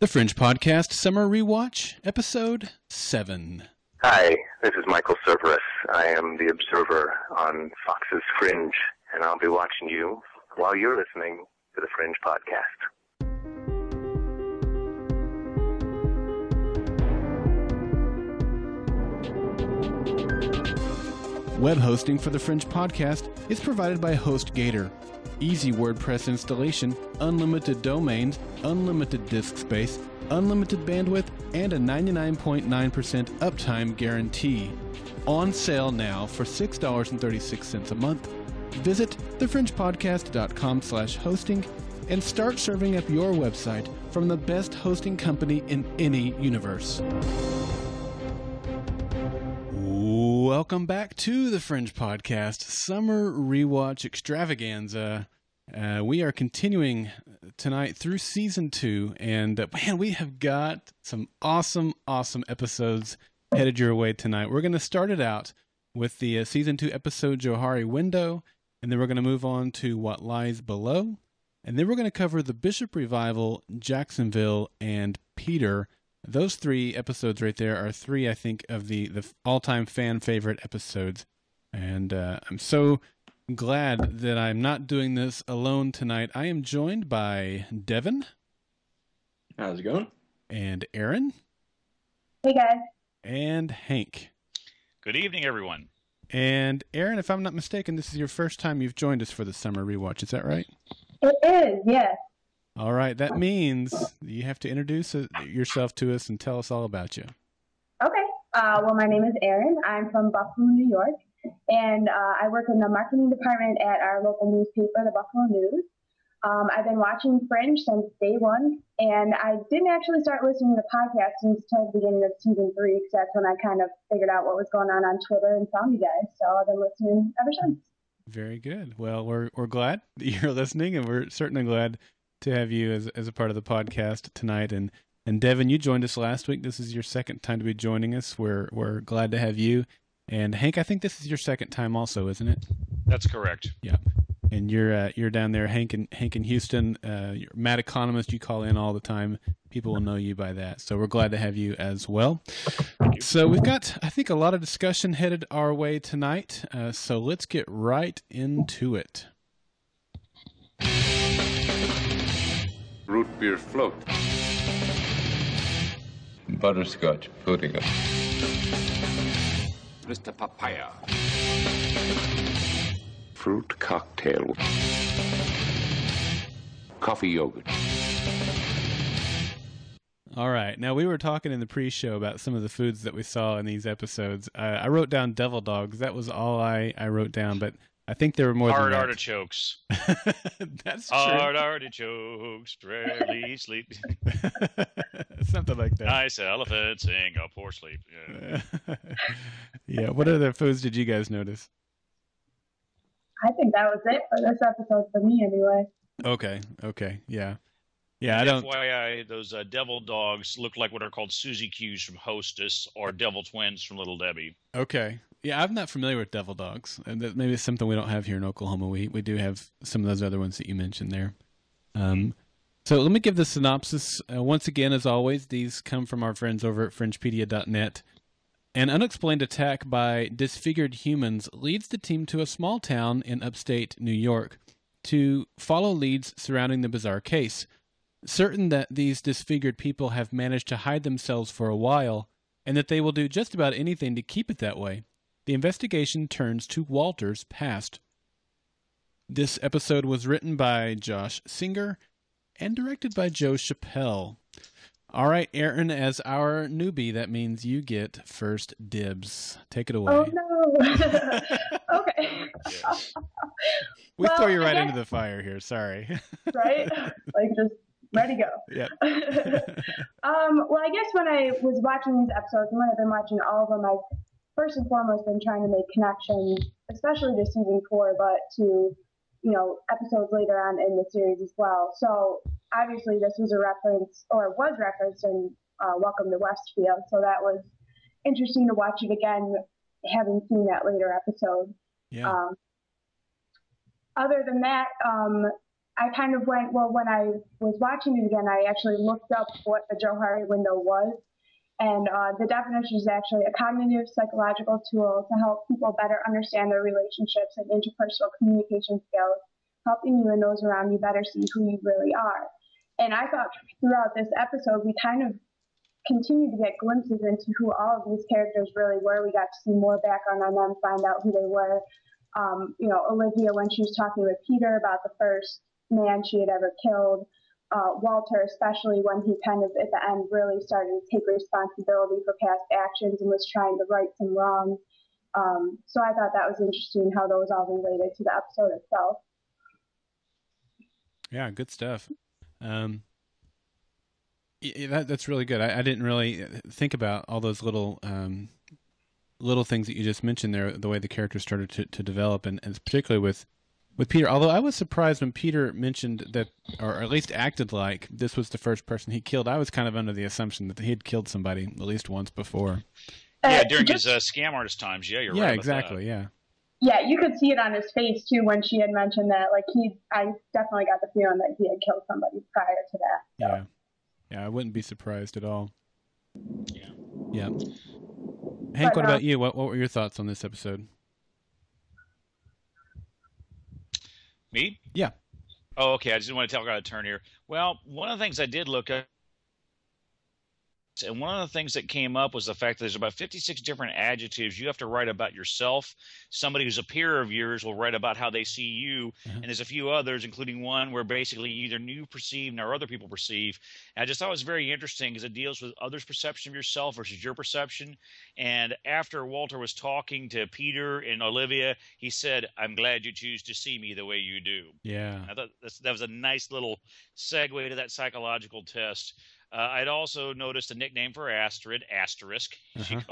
The Fringe Podcast Summer Rewatch, Episode 7. Hi, this is Michael Cerverus. I am the observer on Fox's Fringe, and I'll be watching you while you're listening to the Fringe Podcast. Web hosting for the Fringe Podcast is provided by HostGator. Easy WordPress installation, unlimited domains, unlimited disk space, unlimited bandwidth, and a 99.9% uptime guarantee. On sale now for $6.36 a month. Visit thefringepodcast.com/hosting and start serving up your website from the best hosting company in any universe. Welcome back to the Fringe Podcast Summer Rewatch Extravaganza. We are continuing tonight through Season 2, and man, we have got some awesome episodes headed your way tonight. We're going to start it out with the Season 2 episode Johari Window, and then we're going to move on to What Lies Below, and then we're going to cover the Bishop Revival, Jacksonville, and Peter. Those three episodes right there are three, I think, of the all-time fan favorite episodes. And I'm so glad that I'm not doing this alone tonight. I am joined by Devynn. How's it going? And Erin. Hey, guys. And Hank. Good evening, everyone. And Erin, if I'm not mistaken, this is your first time you've joined us for the Summer Rewatch. Is that right? It is, yes. All right, that means you have to introduce yourself to us and tell us all about you. Okay. Well, my name is Erin. I'm from Buffalo, New York, and I work in the marketing department at our local newspaper, the Buffalo News. I've been watching Fringe since day one, and I didn't actually start listening to the podcast until the beginning of Season 3, because that's when I kind of figured out what was going on Twitter and found you guys, so I've been listening ever since. Very good. Well, we're glad that you're listening, and we're certainly glad to have you as a part of the podcast tonight. And Devynn, you joined us last week. This is your second time to be joining us. We're glad to have you. And Hank, I think this is your second time also, isn't it? That's correct. Yeah. And you're down there, Hank in Houston. You're Mad Economist. You call in all the time. People will know you by that. So we're glad to have you as well. So we've got, I think, a lot of discussion headed our way tonight. So let's get right into it. Root beer float. Butterscotch pudding. Mr. Papaya. Fruit cocktail. Coffee yogurt. All right. Now, we were talking in the pre-show about some of the foods that we saw in these episodes. I wrote down devil dogs. That was all I wrote down, but I think there were more Hard than that. artichokes. That's true. Hard artichokes, rarely sleep. Something like that. Nice elephant sing a poor sleep. Yeah. Yeah. What other foods did you guys notice? I think that was it for this episode for me, anyway. Okay. Yeah. Yeah, I don't. FYI, those devil dogs look like what are called Suzy Q's from Hostess or devil twins from Little Debbie. Okay. Yeah, I'm not familiar with devil dogs, and that maybe it's something we don't have here in Oklahoma. We do have some of those other ones that you mentioned there. So let me give the synopsis. Once again, as always, these come from our friends over at fringepedia.net. An unexplained attack by disfigured humans leads the team to a small town in upstate New York to follow leads surrounding the bizarre case. Certain that these disfigured people have managed to hide themselves for a while, and that they will do just about anything to keep it that way, the investigation turns to Walter's past. This episode was written by Josh Singer and directed by Joe Chappelle. All right, Erin, as our newbie, that means you get first dibs. Take it away. Oh, no. Okay. We throw you right into the fire here. Sorry. Right? Like, just ready to go. Yeah. Well, I guess when I was watching these episodes, and when I've been watching all of them, I've first and foremost been trying to make connections, especially to Season 4, but to, episodes later on in the series as well. So obviously this was a reference, or was referenced in Welcome to Westfield. So that was interesting to watch it again, having seen that later episode. Yeah. Other than that, I kind of went, well, when I was watching it again, I actually looked up what the Johari Window was. And the definition is actually a cognitive psychological tool to help people better understand their relationships and interpersonal communication skills, helping you and those around you better see who you really are. And I thought throughout this episode, we kind of continued to get glimpses into who all of these characters really were. We got to see more background on them, find out who they were. Olivia, when she was talking with Peter about the first man she had ever killed, Walter, especially when he kind of at the end really started to take responsibility for past actions and was trying to right some wrongs. So I thought that was interesting how those all related to the episode itself. Yeah, good stuff. That's really good. I didn't really think about all those little things that you just mentioned there, the way the characters started to develop, and particularly with Peter. Although I was surprised when Peter mentioned that, or at least acted like this was the first person he killed. I was kind of under the assumption that he had killed somebody at least once before. Yeah, during his scam artist times. Yeah, you're right. Yeah, about exactly. that. Yeah. Yeah, you could see it on his face too when she had mentioned that. Like I definitely got the feeling that he had killed somebody prior to that. So. Yeah, I wouldn't be surprised at all. Yeah. Hank, what about you? What were your thoughts on this episode? Me? Yeah. Oh, okay. I just want to talk out of turn here. Well, one of the things I did look at, and one of the things that came up was the fact that there's about 56 different adjectives you have to write about yourself. Somebody who's a peer of yours will write about how they see you, and there's a few others, including one where basically either you perceive or other people perceive. And I just thought it was very interesting because it deals with others' perception of yourself versus your perception. And after Walter was talking to Peter and Olivia, he said, "I'm glad you choose to see me the way you do." Yeah. I thought that was a nice little segue to that psychological test. I'd also noticed a nickname for Astrid, Asterisk,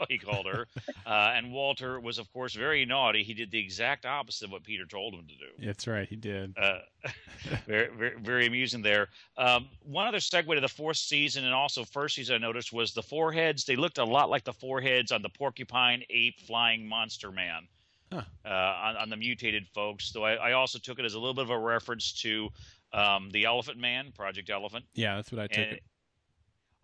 he called her. And Walter was, of course, very naughty. He did the exact opposite of what Peter told him to do. That's right, he did. Very, very, very amusing there. One other segue to the fourth season and also first season I noticed was the foreheads. They looked a lot like the foreheads on the porcupine, ape, flying monster man. On the mutated folks. Though I also took it as a little bit of a reference to the Elephant Man, Project Elephant. Yeah, that's what I took it.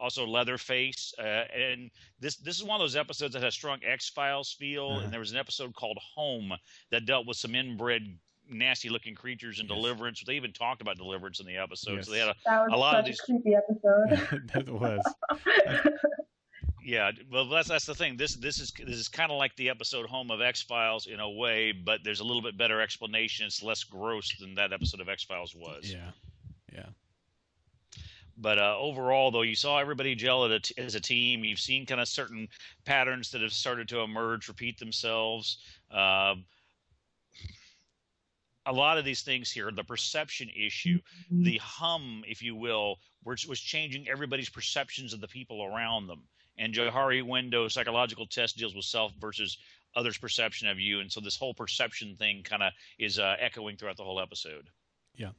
Also Leatherface, and this is one of those episodes that has strong X-Files feel, and there was an episode called Home that dealt with some inbred, nasty-looking creatures in Deliverance. They even talked about Deliverance in the episode, Yes. so they had a lot of these creepy episode. That was. Yeah, well, that's the thing. This is kind of like the episode Home of X-Files in a way, but there's a little bit better explanation. It's less gross than that episode of X-Files was. Yeah. But overall, though, you saw everybody gel as a team. You've seen kind of certain patterns that have started to emerge, repeat themselves. A lot of these things here, the perception issue, the hum, if you will, was changing everybody's perceptions of the people around them. And Johari Window psychological test deals with self versus others' perception of you. And so this whole perception thing kind of is echoing throughout the whole episode. Yeah.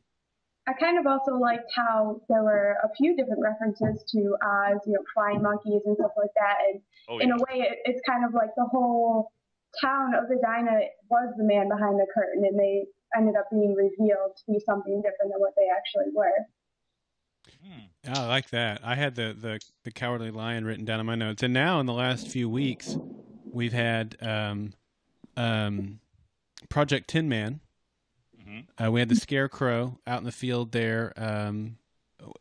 I kind of also liked how there were a few different references to Oz, flying monkeys and stuff like that. And in a way, it's kind of like the whole town of Edina was the man behind the curtain, and they ended up being revealed to be something different than what they actually were. I like that. I had the Cowardly Lion written down in my notes. And now in the last few weeks, we've had Project Tin Man. We had the Scarecrow out in the field there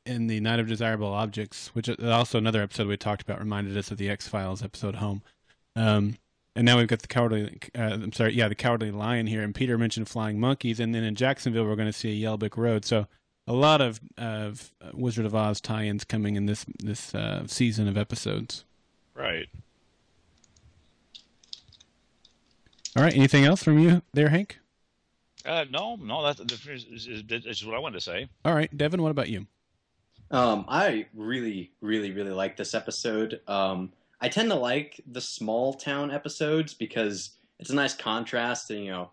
in the Night of Desirable Objects, which is also another episode we talked about, reminded us of the X-Files episode Home. And now we've got the Cowardly Lion here. And Peter mentioned flying monkeys. And then in Jacksonville, we're going to see a Yellow Brick Road. So a lot of Wizard of Oz tie-ins coming in this season of episodes. Right. All right. Anything else from you there, Hank? No, that's what I wanted to say. All right, Devin, what about you? I really, really, really like this episode. I tend to like the small town episodes because it's a nice contrast to,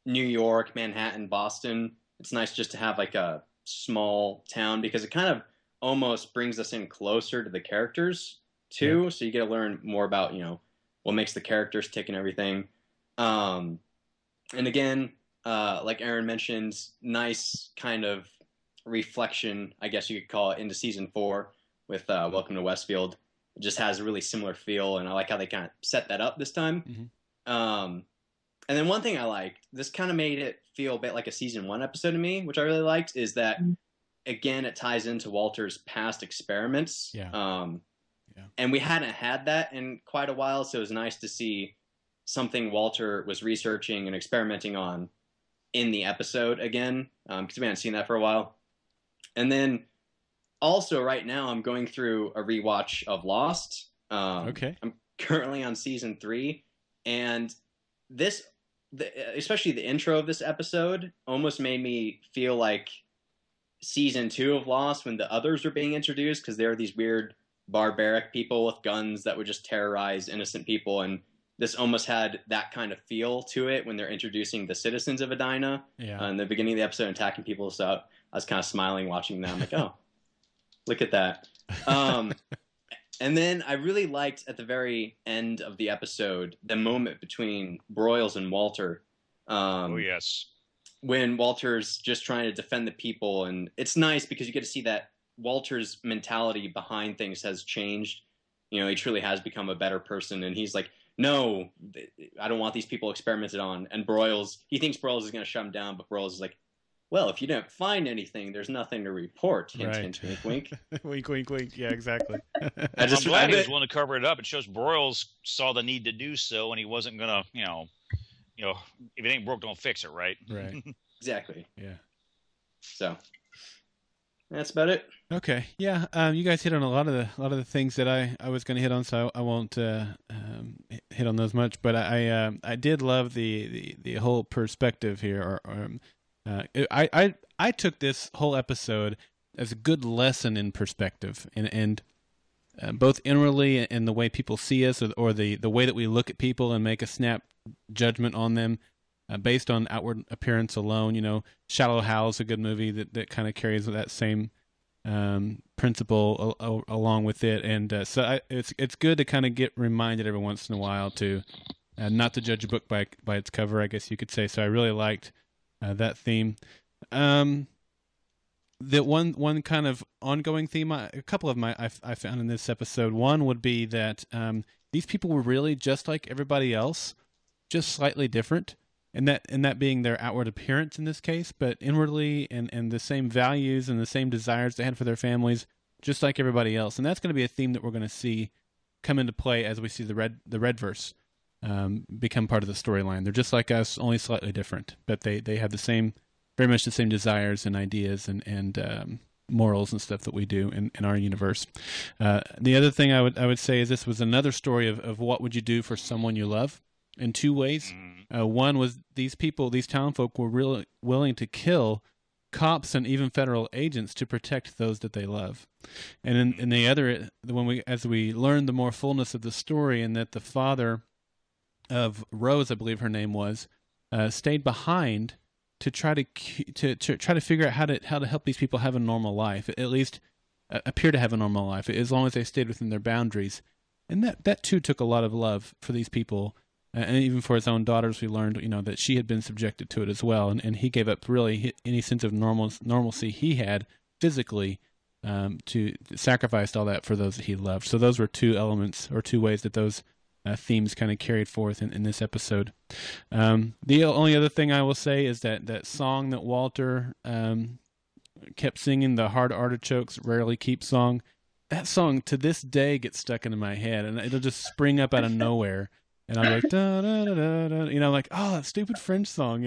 New York, Manhattan, Boston. It's nice just to have like a small town because it kind of almost brings us in closer to the characters too. Yeah. So you get to learn more about, what makes the characters tick and everything. And again, like Erin mentioned, nice kind of reflection, I guess you could call it, into season 4 with Welcome to Westfield. It just has a really similar feel, and I like how they kind of set that up this time. And then one thing I liked, this kind of made it feel a bit like a season 1 episode to me, which I really liked, is that, again, it ties into Walter's past experiments. And we hadn't had that in quite a while, so it was nice to see something Walter was researching and experimenting on in the episode again, because we hadn't seen that for a while. And then also right now I'm going through a rewatch of Lost. I'm currently on season 3, and especially the intro of this episode almost made me feel like season 2 of Lost when the others were being introduced, because there are these weird barbaric people with guns that would just terrorize innocent people, and this almost had that kind of feel to it when they're introducing the citizens of Edina in the beginning of the episode, attacking people. So I was kind of smiling watching them, like, oh, look at that. And then I really liked at the very end of the episode the moment between Broyles and Walter. When Walter's just trying to defend the people, and it's nice because you get to see that Walter's mentality behind things has changed. You know, he truly has become a better person, and he's like, no, I don't want these people experimented on. And Broyles, he thinks Broyles is going to shut him down, but Broyles is like, well, if you don't find anything, there's nothing to report. Hint, hint, wink, wink. Wink, wink, wink. Yeah, exactly. I'm glad he was willing to cover it up. It shows Broyles saw the need to do so, and he wasn't going to, you know, if it ain't broke, don't fix it, right? Right. Exactly. Yeah. So that's about it. Okay. Yeah. You guys hit on a lot of the things that I was going to hit on, so I won't hit on those much. But I did love the whole perspective here. I took this whole episode as a good lesson in perspective, and both inwardly and the way people see us, or the way that we look at people and make a snap judgment on them. Based on outward appearance alone. You know, Shallow Hal's a good movie that kind of carries that same principle along with it, and so it's good to kind of get reminded every once in a while to not to judge a book by its cover, I guess you could say. So I really liked that theme. The one kind of ongoing theme, a couple of I found in this episode. One would be that these people were really just like everybody else, just slightly different. And that being their outward appearance in this case, but inwardly and the same values and the same desires they had for their families, just like everybody else. And that's going to be a theme that we're going to see come into play as we see the Redverse become part of the storyline. They're just like us, only slightly different, but they have very much the same desires and ideas and morals and stuff that we do in our universe. The other thing I would say is this was another story of what would you do for someone you love in two ways. One was these townfolk were really willing to kill cops and even federal agents to protect those that they love. And in the other, as we learn the more fullness of the story, and that the father of Rose, I believe her name was, stayed behind to try to figure out how to help these people have a normal life, at least appear to have a normal life, as long as they stayed within their boundaries. And that too took a lot of love for these people. And even for his own daughters, we learned, that she had been subjected to it as well, and he gave up really any sense of normalcy he had physically to sacrifice all that for those that he loved. So those were two elements or two ways that those themes kind of carried forth in this episode. The only other thing I will say is that song that Walter kept singing, the Hard Artichokes Rarely Keep song. That song to this day gets stuck into my head, and it'll just spring up out of nowhere. And I'm like, da, da, da, da, da. Like, oh, that stupid French song,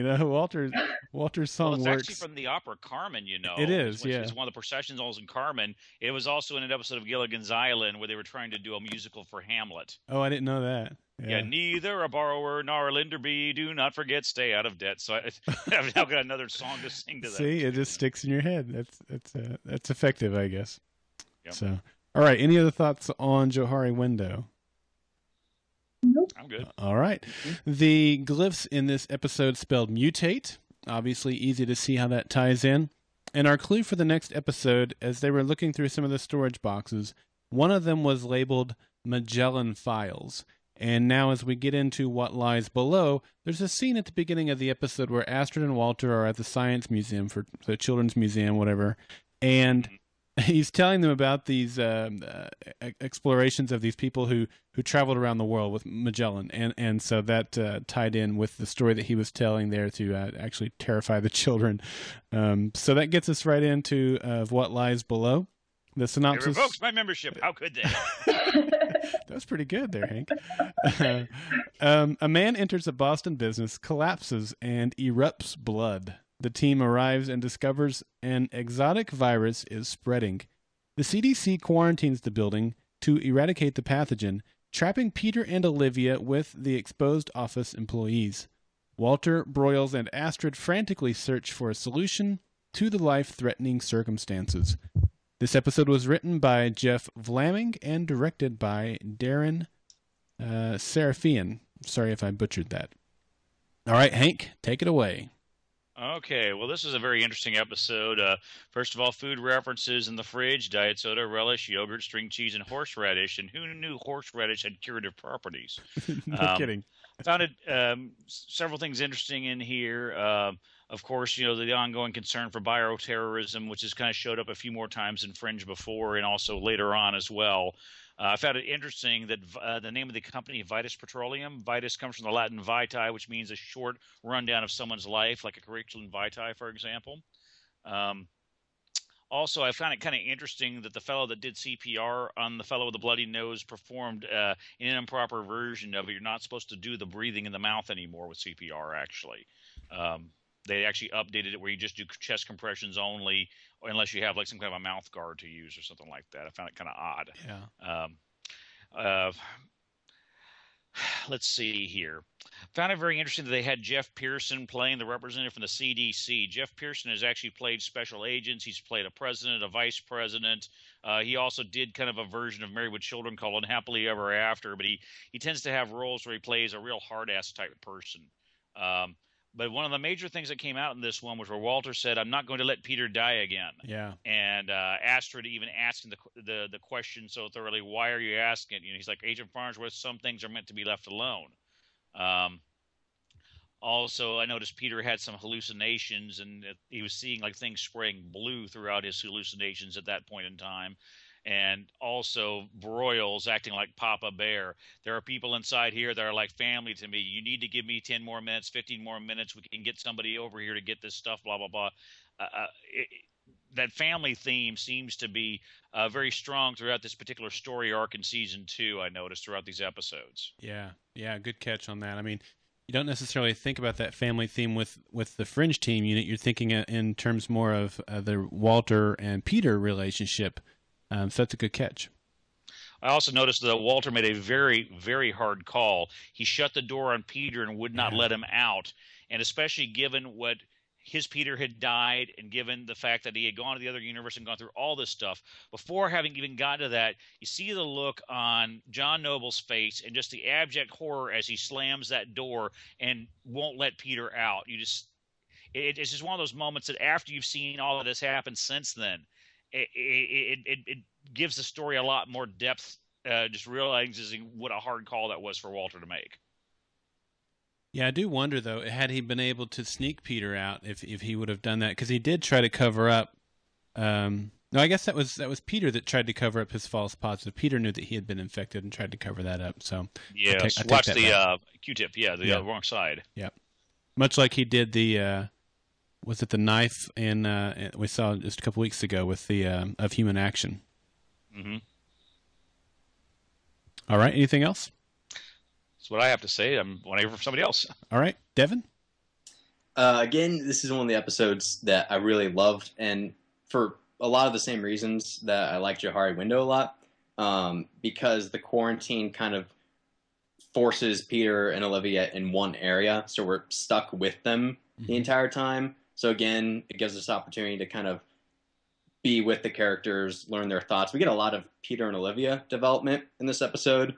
Walter's song it's works. Actually from the opera Carmen, It is, yeah. It's one of the processions in Carmen. It was also in an episode of Gilligan's Island where they were trying to do a musical for Hamlet. Oh, I didn't know that. Yeah, neither a borrower nor a lender be, do not forget, stay out of debt. So I've now got another song to sing to that. See, it just sticks in your head. That's effective, I guess. Yep. So, all right, any other thoughts on Johari Window? Nope. I'm good. All right. The glyphs in this episode spelled mutate. Obviously easy to see how that ties in. And our clue for the next episode, as they were looking through some of the storage boxes, one of them was labeled Magellan Files. And now as we get into what lies below, there's a scene at the beginning of the episode where Astrid and Walter are at the Science Museum, for the Children's Museum, whatever, and he's telling them about these explorations of these people who traveled around the world with Magellan, and so that tied in with the story that he was telling there to actually terrify the children. So that gets us right into what lies below. The synopsis. It revokes my membership. How could they? That was pretty good there, Hank. A man enters a Boston business, collapses, and erupts blood. The team arrives and discovers an exotic virus is spreading. The CDC quarantines the building to eradicate the pathogen, trapping Peter and Olivia with the exposed office employees. Walter, Broyles, and Astrid frantically search for a solution to the life-threatening circumstances. This episode was written by Jeff Vlaming and directed by Darren Serafian. Sorry if I butchered that. All right, Hank, take it away. Okay, well, this is a very interesting episode. First of all, food references in the fridge: diet soda, relish, yogurt, string cheese, and horseradish. And who knew horseradish had curative properties? No kidding. I found several things interesting in here. Of course, the ongoing concern for bioterrorism, which has kind of showed up a few more times in Fringe before and also later on as well. I found it interesting that the name of the company, Vitus Petroleum, Vitus comes from the Latin vitae, which means a short rundown of someone's life, like a curriculum vitae, for example. Also, I found it kind of interesting that the fellow that did CPR on the fellow with the bloody nose performed an improper version of it. You're not supposed to do the breathing in the mouth anymore with CPR, actually. They actually updated it where you just do chest compressions only, unless you have like some kind of a mouth guard to use or something like that. I found it kind of odd. Yeah. Let's see here. Found it very interesting that they had Jeff Pearson playing the representative from the CDC. Jeff Pearson has actually played special agents. He's played a president, a vice president. He also did kind of a version of Married with Children called Unhappily Ever After, but he tends to have roles where he plays a real hard-ass type person. But one of the major things that came out in this one was where Walter said, "I'm not going to let Peter die again." Yeah. And Astrid even asking the question so thoroughly, "Why are you asking?" He's like, "Agent Farnsworth, some things are meant to be left alone." Also, I noticed Peter had some hallucinations, and he was seeing like things spraying blue throughout his hallucinations at that point in time. And also Broyles acting like Papa Bear. There are people inside here that are like family to me. You need to give me 10 more minutes, 15 more minutes. We can get somebody over here to get this stuff, blah, blah, blah. That family theme seems to be very strong throughout this particular story arc in season 2, I noticed, throughout these episodes. Yeah, good catch on that. I mean, you don't necessarily think about that family theme with the Fringe team unit. You're thinking in terms more of the Walter and Peter relationship. So that's a good catch. I also noticed that Walter made a very, very hard call. He shut the door on Peter and would not let him out. And especially given what his Peter had died and given the fact that he had gone to the other universe and gone through all this stuff, before having even gotten to that, you see the look on John Noble's face and just the abject horror as he slams that door and won't let Peter out. It's just one of those moments that after you've seen all of this happen since then, it gives the story a lot more depth, just realizing what a hard call that was for Walter to make. Yeah, I do wonder, though, had he been able to sneak Peter out, if he would have done that, because he did try to cover up. No, I guess that was Peter that tried to cover up his false positive. Peter knew that he had been infected and tried to cover that up. So yeah, watch the Q-tip. Yeah, the wrong side. Yeah, much like he did the. Was it the knife we saw just a couple weeks ago with the of Human Action? Mm-hmm. All right. Anything else? That's what I have to say. I'm waiting for somebody else. All right, Devin. Again, this is one of the episodes that I really loved, and for a lot of the same reasons that I like Johari Window a lot, because the quarantine kind of forces Peter and Olivia in one area, so we're stuck with them the entire time. So again, it gives us opportunity to kind of be with the characters, learn their thoughts. We get a lot of Peter and Olivia development in this episode.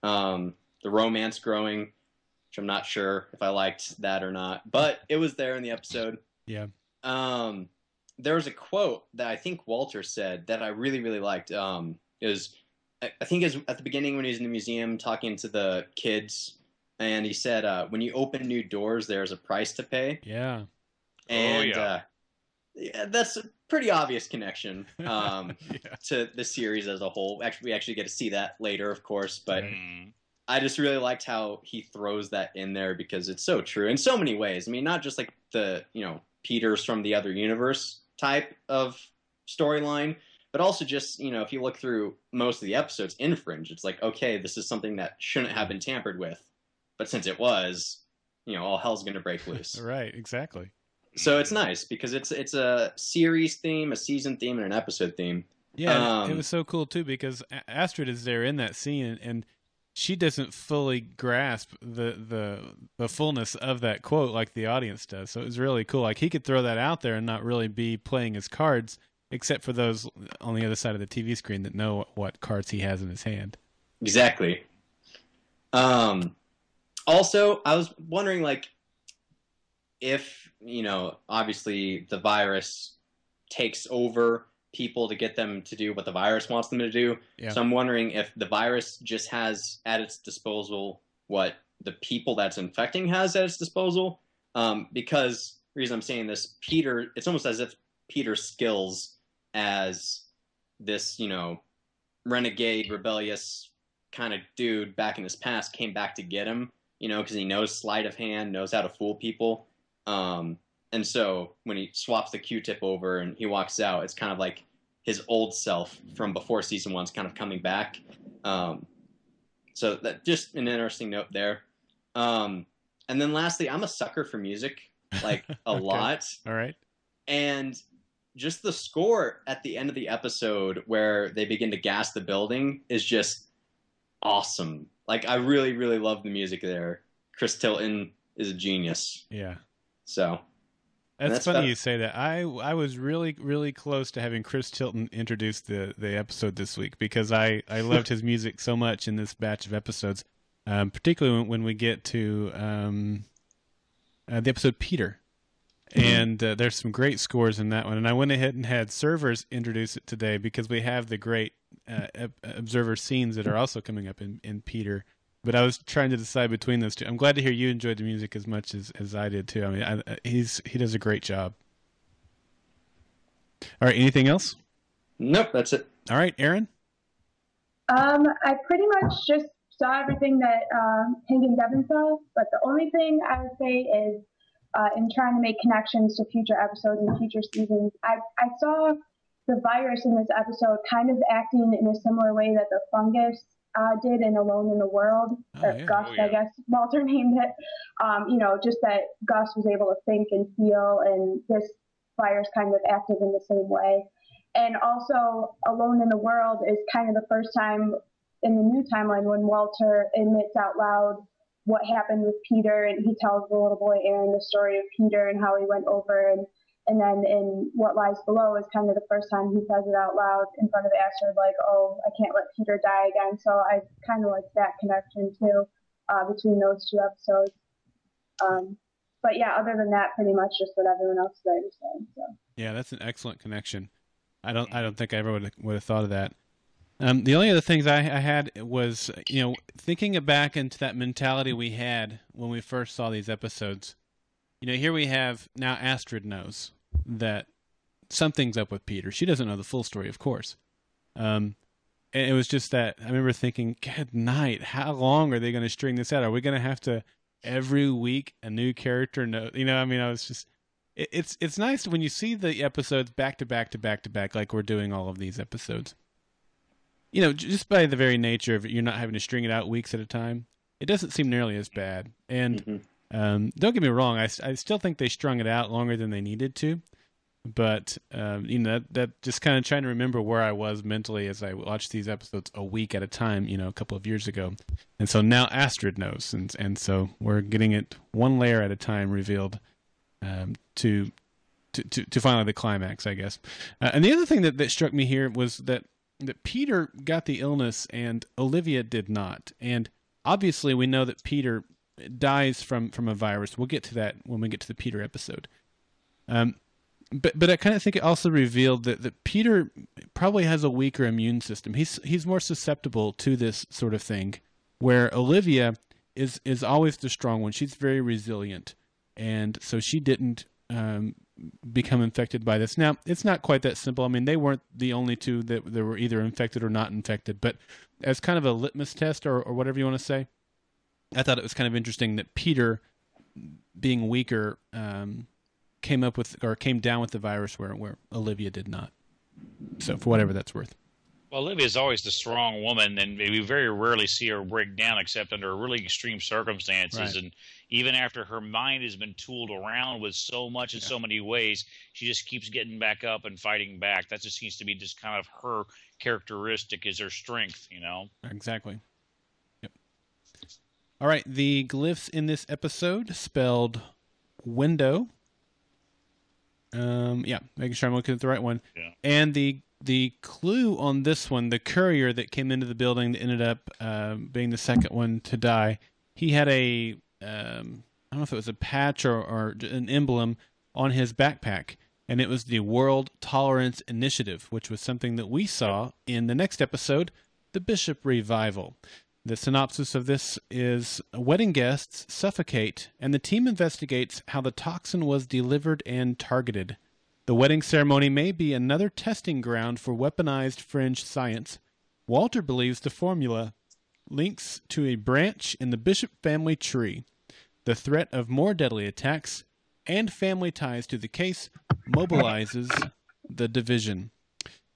The romance growing, which I'm not sure if I liked that or not, but it was there in the episode. Yeah. There was a quote that I think Walter said that I really, really liked. Is I think it was at the beginning when he was in the museum talking to the kids, and he said, when you open new doors, there's a price to pay. Yeah. And yeah, that's a pretty obvious connection to the series as a whole. Actually, we actually get to see that later, of course, but I just really liked how he throws that in there because it's so true in so many ways. I mean, not just like the, Peters from the other universe type of storyline, but also just, if you look through most of the episodes in Fringe, it's like, okay, this is something that shouldn't have been tampered with. But since it was, all hell's going to break loose. Right, exactly. So it's nice because it's a series theme, a season theme, and an episode theme. Yeah, it was so cool too because Astrid is there in that scene, and she doesn't fully grasp the fullness of that quote like the audience does. So it was really cool. Like he could throw that out there and not really be playing his cards, except for those on the other side of the TV screen that know what cards he has in his hand. Exactly. Also, I was wondering, like, if, obviously the virus takes over people to get them to do what the virus wants them to do. Yeah. So I'm wondering if the virus just has at its disposal what the people that's infecting has at its disposal. Because the reason I'm saying this, Peter, it's almost as if Peter's skills as this, renegade, rebellious kind of dude back in his past came back to get him, because he knows sleight of hand, knows how to fool people. And so when he swaps the Q-tip over and he walks out, it's kind of like his old self from before season 1's kind of coming back. So that just an interesting note there. And then lastly, I'm a sucker for music, like a lot. All right. And just the score at the end of the episode where they begin to gas the building is just awesome. Like I really, really love the music there. Chris Tilton is a genius. Yeah. So that's funny you say that. I was really, really close to having Chris Tilton introduce the episode this week because I loved his music so much in this batch of episodes, particularly when we get to the episode Peter. And there's some great scores in that one. And I went ahead and had Servers introduce it today because we have the great Observer scenes that are also coming up in Peter. But I was trying to decide between those two. I'm glad to hear you enjoyed the music as much as I did too. I mean, he does a great job. All right, anything else? Nope, that's it. All right, Erin? I pretty much just saw everything that Hank and Devynn saw, but the only thing I would say is in trying to make connections to future episodes and future seasons, I saw the virus in this episode kind of acting in a similar way that the fungus did in Alone in the World, or Gus, I guess Walter named it. Just that Gus was able to think and feel, and this virus kind of acted in the same way. And also, Alone in the World is kind of the first time in the new timeline when Walter admits out loud what happened with Peter, and he tells the little boy Erin the story of Peter and how he went over, and then in What Lies Below is kind of the first time he says it out loud in front of Astrid, like, oh, I can't let Peter die again. So I kind of like that connection too, between those two episodes. But yeah, other than that, pretty much just what everyone else is already saying. So. Yeah, that's an excellent connection. I don't think I ever would have thought of that. The only other things I had was, thinking back into that mentality we had when we first saw these episodes. Here we have now Astrid knows that something's up with Peter. She doesn't know the full story, of course. And it was just that I remember thinking, good night, how long are they going to string this out? Are we going to have to every week a new character know? I was just, it's nice when you see the episodes back to back to back to back, like we're doing all of these episodes. Just by the very nature of it, you're not having to string it out weeks at a time. It doesn't seem nearly as bad. And don't get me wrong, I still think they strung it out longer than they needed to. But, that just kind of trying to remember where I was mentally as I watched these episodes a week at a time, a couple of years ago. And so now Astrid knows. And so we're getting it one layer at a time revealed to finally the climax, I guess. And the other thing that struck me here was that Peter got the illness and Olivia did not. And obviously we know that Peter dies from a virus. We'll get to that when we get to the Peter episode. But I kind of think it also revealed that Peter probably has a weaker immune system. He's more susceptible to this sort of thing, where Olivia is always the strong one. She's very resilient, and so she didn't become infected by this. Now, it's not quite that simple. I mean, they weren't the only two that were either infected or not infected, but as kind of a litmus test or whatever you want to say, I thought it was kind of interesting that Peter, being weaker, came down with the virus where Olivia did not. So for whatever that's worth. Well, Olivia's always the strong woman, and we very rarely see her break down except under really extreme circumstances. Right. And even after her mind has been tooled around with so much in so many ways, she just keeps getting back up and fighting back. That just seems to be just kind of her characteristic, is her strength, you know? Exactly. Yep. All right, the glyphs in this episode spelled window. Making sure I'm looking at the right one. Yeah. And the clue on this one, the courier that came into the building that ended up being the second one to die, he had I don't know if it was a patch or an emblem on his backpack, and it was the World Tolerance Initiative, which was something that we saw in the next episode, The Bishop Revival. The synopsis of this is: wedding guests suffocate, and the team investigates how the toxin was delivered and targeted. The wedding ceremony may be another testing ground for weaponized fringe science. Walter believes the formula links to a branch in the Bishop family tree. The threat of more deadly attacks and family ties to the case mobilizes the division.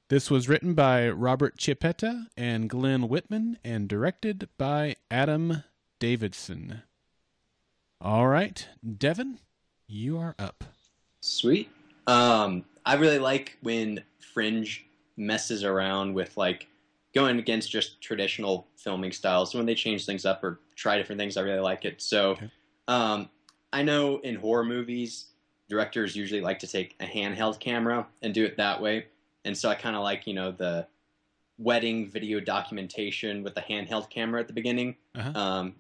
This was written by Robert Chiappetta and Glenn Whitman and directed by Adam Davidson. All right, Devin, you are up. Sweet. I really like when Fringe messes around with like going against just traditional filming styles. So when they change things up or try different things, I really like it. So, I know in horror movies, directors usually like to take a handheld camera and do it that way. And so I kind of like, the wedding video documentation with the handheld camera at the beginning.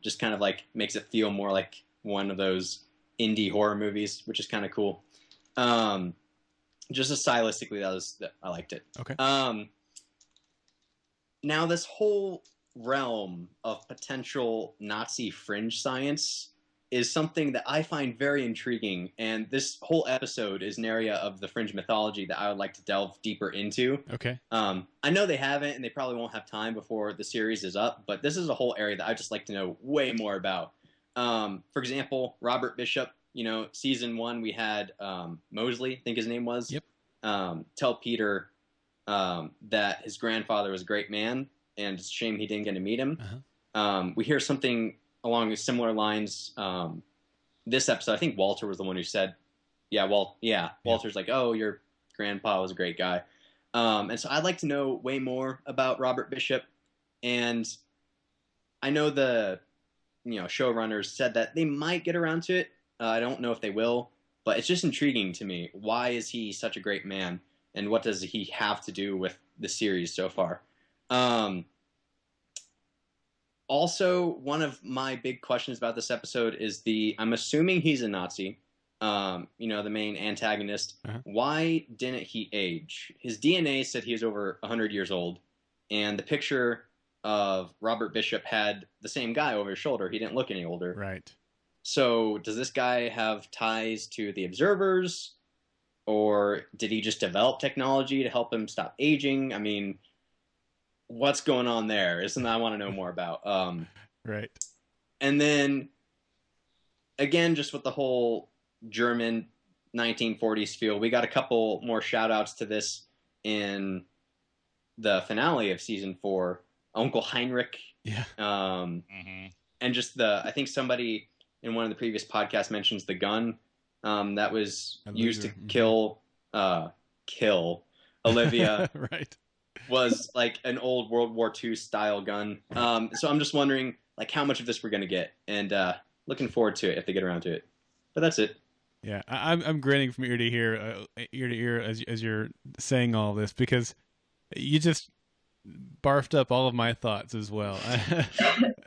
Just kind of like makes it feel more like one of those indie horror movies, which is kind of cool. Just stylistically, I liked it. Okay. Now this whole realm of potential Nazi fringe science is something that I find very intriguing, and this whole episode is an area of the fringe mythology that I would like to delve deeper into. Okay. I know they haven't, and they probably won't have time before the series is up, but this is a whole area that I'd just like to know way more about. For example, Robert Bishop, season 1, we had Mosley, I think his name was, Yep. Tell Peter that his grandfather was a great man, and it's a shame he didn't get to meet him. We hear something along similar lines this episode. I think Walter was the one who said, Walter's like, oh, your grandpa was a great guy. And so I'd like to know way more about Robert Bishop. And I know the showrunners said that they might get around to it. I don't know if they will, but it's just intriguing to me. Why is he such a great man, and what does he have to do with the series so far? Also, one of my big questions about this episode is I'm assuming he's a Nazi, the main antagonist. Why didn't he age? His DNA said he was over 100 years old, and the picture of Robert Bishop had the same guy over his shoulder. He didn't look any older. Right. So does this guy have ties to the Observers, or did he just develop technology to help him stop aging? I mean, what's going on there? Isn't that I want to know more about? Right. And then, again, just with the whole German 1940s feel, we got a couple more shout-outs to this in the finale of season 4. Uncle Heinrich. Yeah. And just I think somebody in one of the previous podcasts mentions the gun that was used to kill Olivia. Right. Was like an old World War II style gun. So I'm just wondering like how much of this we're going to get, and looking forward to it if they get around to it. But that's it. Yeah, I'm grinning from ear to ear as you're saying all this, because you just barfed up all of my thoughts as well.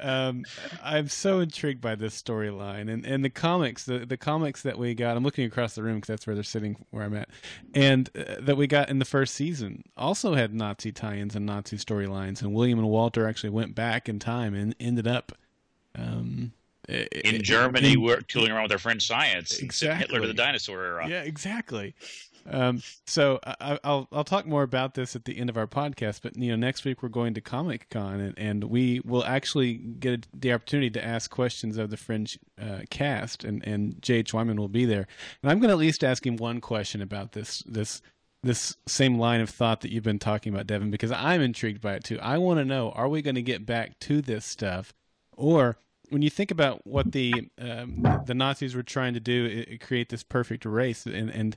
I'm so intrigued by this storyline and the comics, the comics that we got. I'm looking across the room because that's where they're sitting, where I'm at, and that we got in the first season also had Nazi tie-ins and Nazi storylines. And William and Walter actually went back in time and ended up in Germany, we're tooling around with their French science. Exactly. Hitler to the dinosaur era. Yeah, exactly. So I'll talk more about this at the end of our podcast. But next week we're going to Comic-Con, and we will actually get the opportunity to ask questions of the Fringe cast, and J.H. Wyman will be there. And I'm going to at least ask him one question about this same line of thought that you've been talking about, Devin, because I'm intrigued by it too. I want to know: are we going to get back to this stuff, or when you think about what the Nazis were trying to do, create this perfect race and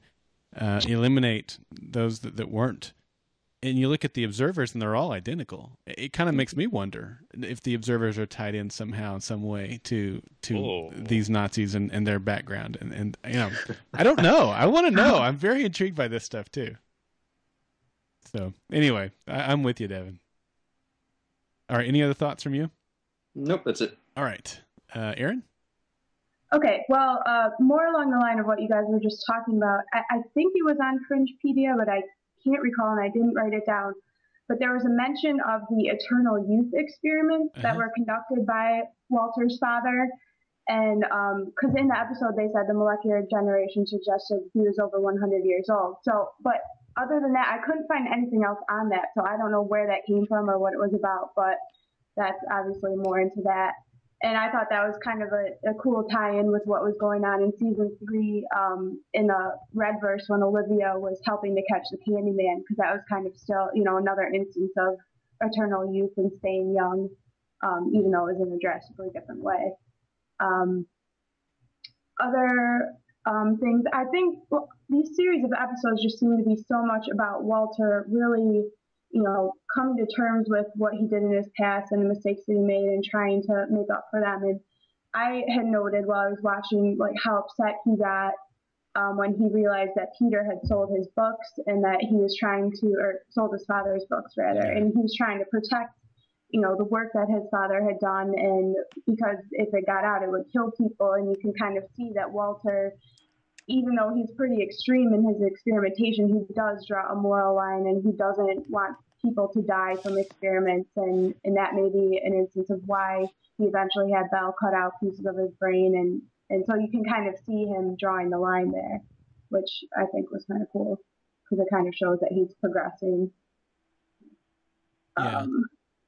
eliminate those that weren't, and you look at the observers and they're all identical, it kind of makes me wonder if the observers are tied in somehow, in some way to these Nazis and their background. And I don't know. I want to know. I'm very intrigued by this stuff too. So anyway, I'm with you, Devin. All right. Any other thoughts from you? Nope, that's it. All right. Erin? Okay, well, more along the line of what you guys were just talking about. I think it was on Fringepedia, but I can't recall, and I didn't write it down. But there was a mention of the Eternal Youth experiments that were conducted by Walter's father. And because in the episode they said the molecular generation suggested he was over 100 years old. So, but other than that, I couldn't find anything else on that. So I don't know where that came from or what it was about, but that's obviously more into that. And I thought that was kind of a cool tie-in with what was going on in season 3 in the Red verse when Olivia was helping to catch the Candyman, because that was kind of still, another instance of eternal youth and staying young, even though it was in a drastically different way. Other things, I think these series of episodes just seem to be so much about Walter really coming to terms with what he did in his past and the mistakes that he made and trying to make up for them. And I had noted while I was watching, how upset he got when he realized that Peter had sold his books and that he was sold his father's books rather, and he was trying to protect, the work that his father had done, and because if it got out, it would kill people. And you can kind of see that Walter, even though he's pretty extreme in his experimentation, he does draw a moral line, and he doesn't want people to die from experiments, and that may be an instance of why he eventually had Belle cut out pieces of his brain, and so you can kind of see him drawing the line there, which I think was kind of cool, because it kind of shows that he's progressing. Yeah,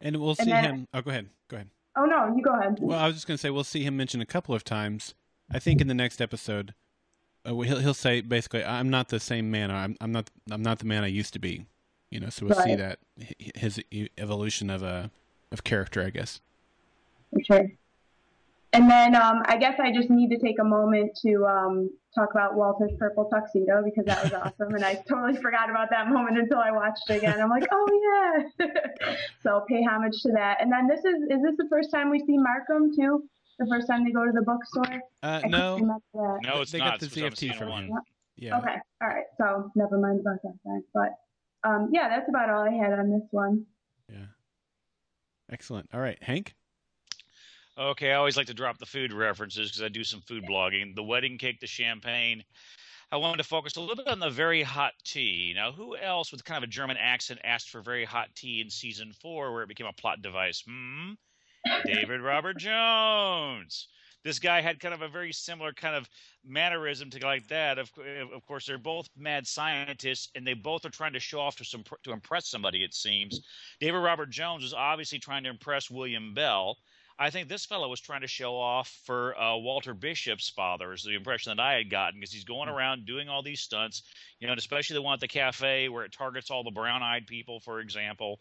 and we'll see him. Oh, go ahead. Oh, no, you go ahead. Well, I was just going to say, we'll see him mentioned a couple of times, I think, in the next episode. He'll say basically, "I'm not the same man. I'm not the man I used to be." So we'll see that his evolution of character, I guess. For sure. And then I guess I just need to take a moment to talk about Walter's purple tuxedo, because that was awesome, and I totally forgot about that moment until I watched it again. I'm like, oh yeah. So pay homage to that. And then is this the first time we see Markham too? The first time they go to the bookstore? No, it's they not. Got the ZFT from one. Yeah. Okay. All right. So never mind about that then. But yeah, that's about all I had on this one. Yeah. Excellent. All right, Hank? Okay, I always like to drop the food references because I do some food blogging. The wedding cake, the champagne. I wanted to focus a little bit on the very hot tea. Now, who else with kind of a German accent asked for very hot tea in season 4 where it became a plot device? David Robert Jones. This guy had kind of a very similar kind of mannerism to like that. Of course, they're both mad scientists, and they both are trying to show off to impress somebody, it seems. David Robert Jones was obviously trying to impress William Bell. I think this fellow was trying to show off for Walter Bishop's father, is the impression that I had gotten, because he's going around doing all these stunts, and especially the one at the cafe where it targets all the brown-eyed people, for example,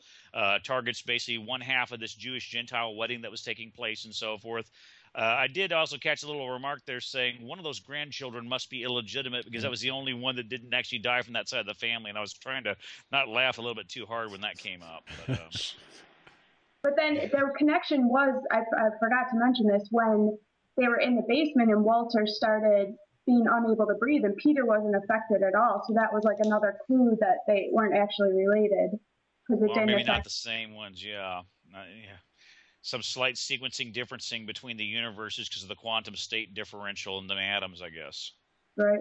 targets basically one half of this Jewish Gentile wedding that was taking place and so forth. I did also catch a little remark there saying one of those grandchildren must be illegitimate because that was the only one that didn't actually die from that side of the family, and I was trying to not laugh a little bit too hard when that came up. But then their connection was, I forgot to mention this, when they were in the basement and Walter started being unable to breathe and Peter wasn't affected at all. So that was like another clue that they weren't actually related. because it Well, didn't maybe affect. not the same ones. Yeah. Yeah. Some slight sequencing differencing between the universes because of the quantum state differential in the atoms, I guess. Right.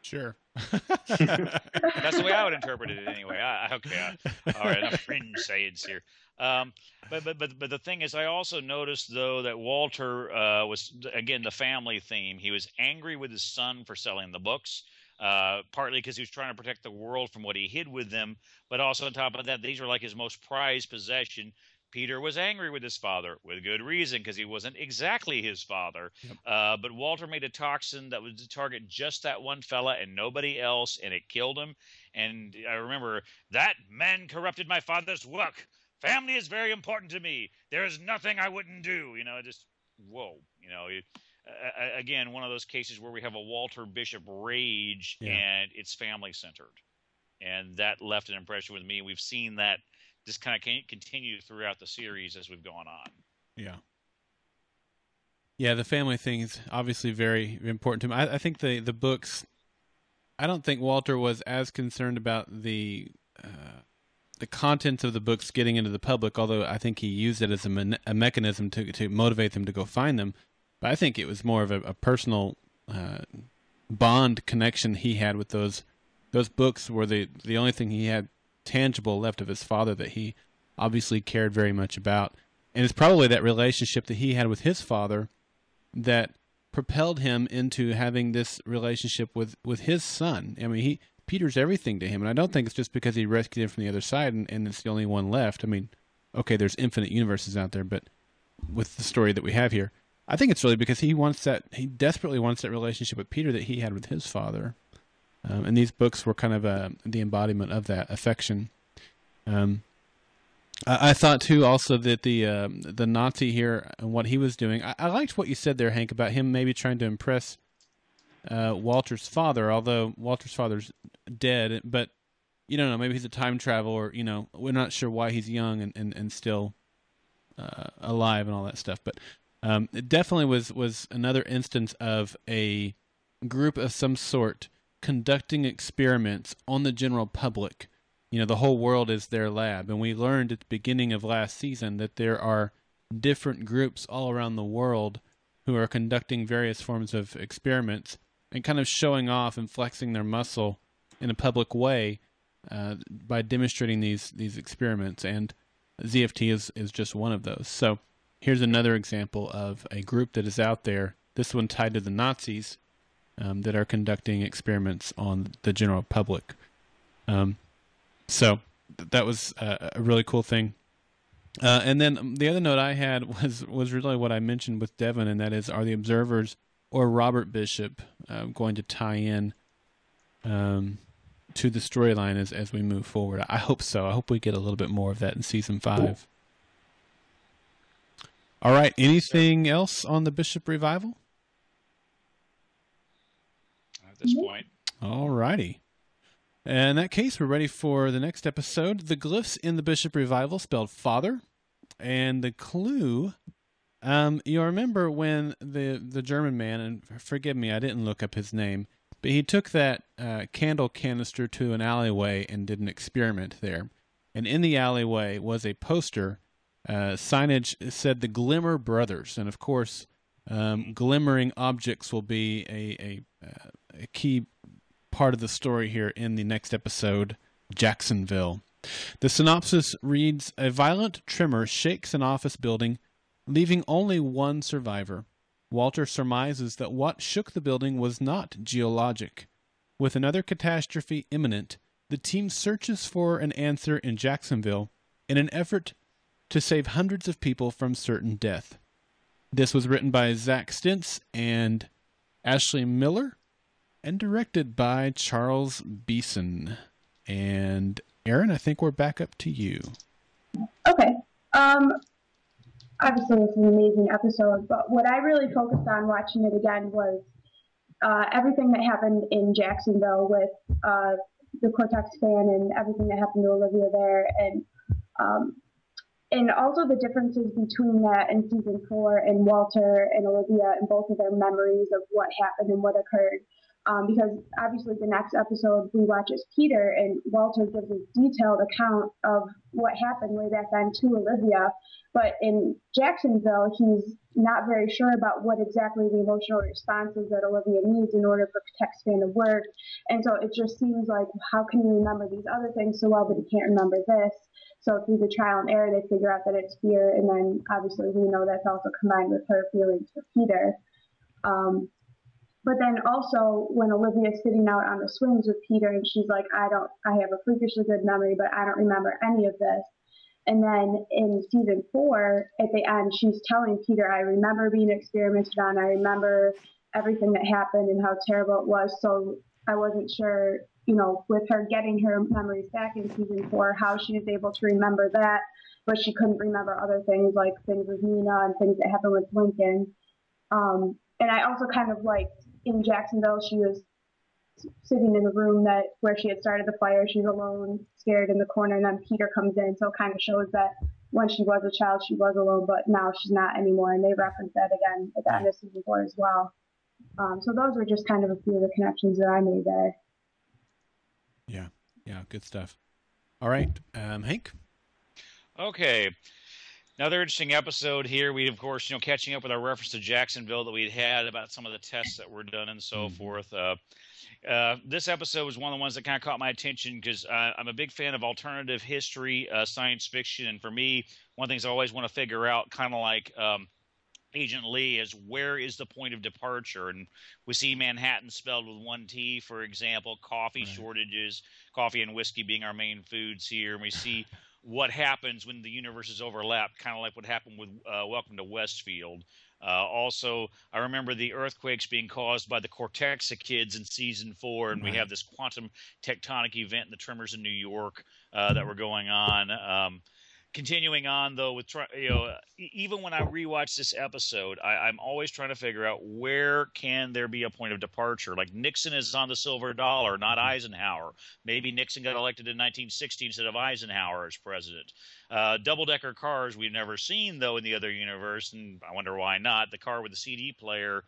Sure. That's the way I would interpret it anyway. All right, enough fringe sayings here. But the thing is, I also noticed though that Walter was, again, the family theme. He was angry with his son for selling the books, partly because he was trying to protect the world from what he hid with them, but also on top of that, these were like his most prized possession. Peter was angry with his father, with good reason, because he wasn't exactly his father. Yep. But Walter made a toxin that was to target just that one fella and nobody else, and it killed him. And I remember, that man corrupted my father's work. Family is very important to me. There is nothing I wouldn't do. Just, whoa. Again, one of those cases where we have a Walter Bishop rage, and it's family-centered. And that left an impression with me. We've seen that just kind of continue throughout the series as we've gone on. Yeah. Yeah, the family thing is obviously very important to him. I think the books, I don't think Walter was as concerned about the contents of the books getting into the public, although I think he used it as a mechanism to motivate them to go find them. But I think it was more of a personal bond connection he had with those books were the only thing he had tangible left of his father that he obviously cared very much about. And it's probably that relationship that he had with his father that propelled him into having this relationship with his son. I mean, Peter's everything to him, and I don't think it's just because he rescued him from the other side and it's the only one left. I mean, okay, there's infinite universes out there, but with the story that we have here, I think it's really because he desperately wants that relationship with Peter that he had with his father. And these books were kind of the embodiment of that affection. I thought too also that the Nazi here and what he was doing. I liked what you said there, Hank, about him maybe trying to impress Walter's father, although Walter's father's dead. But you don't know, maybe he's a time traveler. We're not sure why he's young and still alive and all that stuff. But it definitely was another instance of a group of some sort conducting experiments on the general public. The whole world is their lab. And we learned at the beginning of last season that there are different groups all around the world who are conducting various forms of experiments and kind of showing off and flexing their muscle in a public way by demonstrating these experiments. And ZFT is just one of those. So here's another example of a group that is out there, this one tied to the Nazis, that are conducting experiments on the general public. So that was a really cool thing. And then the other note I had was really what I mentioned with Devynn, and that is, are the observers or Robert Bishop going to tie in to the storyline as we move forward? I hope so. I hope we get a little bit more of that in season 5. All right. Anything else on the Bishop revival? At this point. All righty. In that case, we're ready for the next episode. The glyphs in the Bishop revival spelled father, and the clue. You remember when the German man, and forgive me, I didn't look up his name, but he took that candle canister to an alleyway and did an experiment there. And in the alleyway was a poster. Signage said the Glimmer Brothers, and of course, glimmering objects will be a key part of the story here in the next episode, Jacksonville. The synopsis reads, a violent tremor shakes an office building, leaving only one survivor. Walter surmises that what shook the building was not geologic. With another catastrophe imminent, the team searches for an answer in Jacksonville in an effort to save hundreds of people from certain death. This was written by Zach Stintz and Ashley Miller and directed by Charles Beeson. And Erin, I think we're back up to you. Okay. Obviously, it's an amazing episode, but what I really focused on watching it again was everything that happened in Jacksonville with the Cortex fan and everything that happened to Olivia there, and also the differences between that and season 4 and Walter and Olivia and both of their memories of what happened and what occurred. because obviously the next episode we watch is Peter, and Walter gives a detailed account of what happened way back then to Olivia. But in Jacksonville, he's not very sure about what exactly the emotional response is that Olivia needs in order for TechSpan to work. And so it just seems like, how can you remember these other things so well, but he can't remember this? So through the trial and error, they figure out that it's fear. And then obviously we know that's also combined with her feelings for Peter. But then also when Olivia's sitting out on the swings with Peter and she's like, I have a freakishly good memory, but I don't remember any of this. And then in season 4, at the end, she's telling Peter, I remember being experimented on. I remember everything that happened and how terrible it was. So I wasn't sure, with her getting her memories back in season 4, how she was able to remember that, but she couldn't remember other things like things with Nina and things that happened with Lincoln. And I also kind of liked in Jacksonville, she was sitting in the room where she had started the fire. She's alone, scared in the corner, and then Peter comes in. So it kind of shows that when she was a child, she was alone, but now she's not anymore. And they reference that again at the end of season 4 as well. So those were just kind of a few of the connections that I made there. Yeah, good stuff. All right, Hank? Okay. Another interesting episode here. We, of course, catching up with our reference to Jacksonville that we'd had about some of the tests that were done and so forth. This episode was one of the ones that kind of caught my attention because I'm a big fan of alternative history, science fiction. And for me, one of the things I always want to figure out, kind of like Agent Lee, is where is the point of departure? And we see Manhattan spelled with one T, for example, coffee shortages, coffee and whiskey being our main foods here. And we see what happens when the universes overlap, kind of like what happened with Welcome to Westfield. Also, I remember the earthquakes being caused by the Cortexa kids in season 4, and we have this quantum tectonic event in the tremors in New York that were going on. Continuing on, though, with even when I rewatch this episode, I'm always trying to figure out where can there be a point of departure. Like Nixon is on the silver dollar, not Eisenhower. Maybe Nixon got elected in 1960 instead of Eisenhower as president. Double-decker cars we've never seen, though, in the other universe, and I wonder why not. The car with the CD player.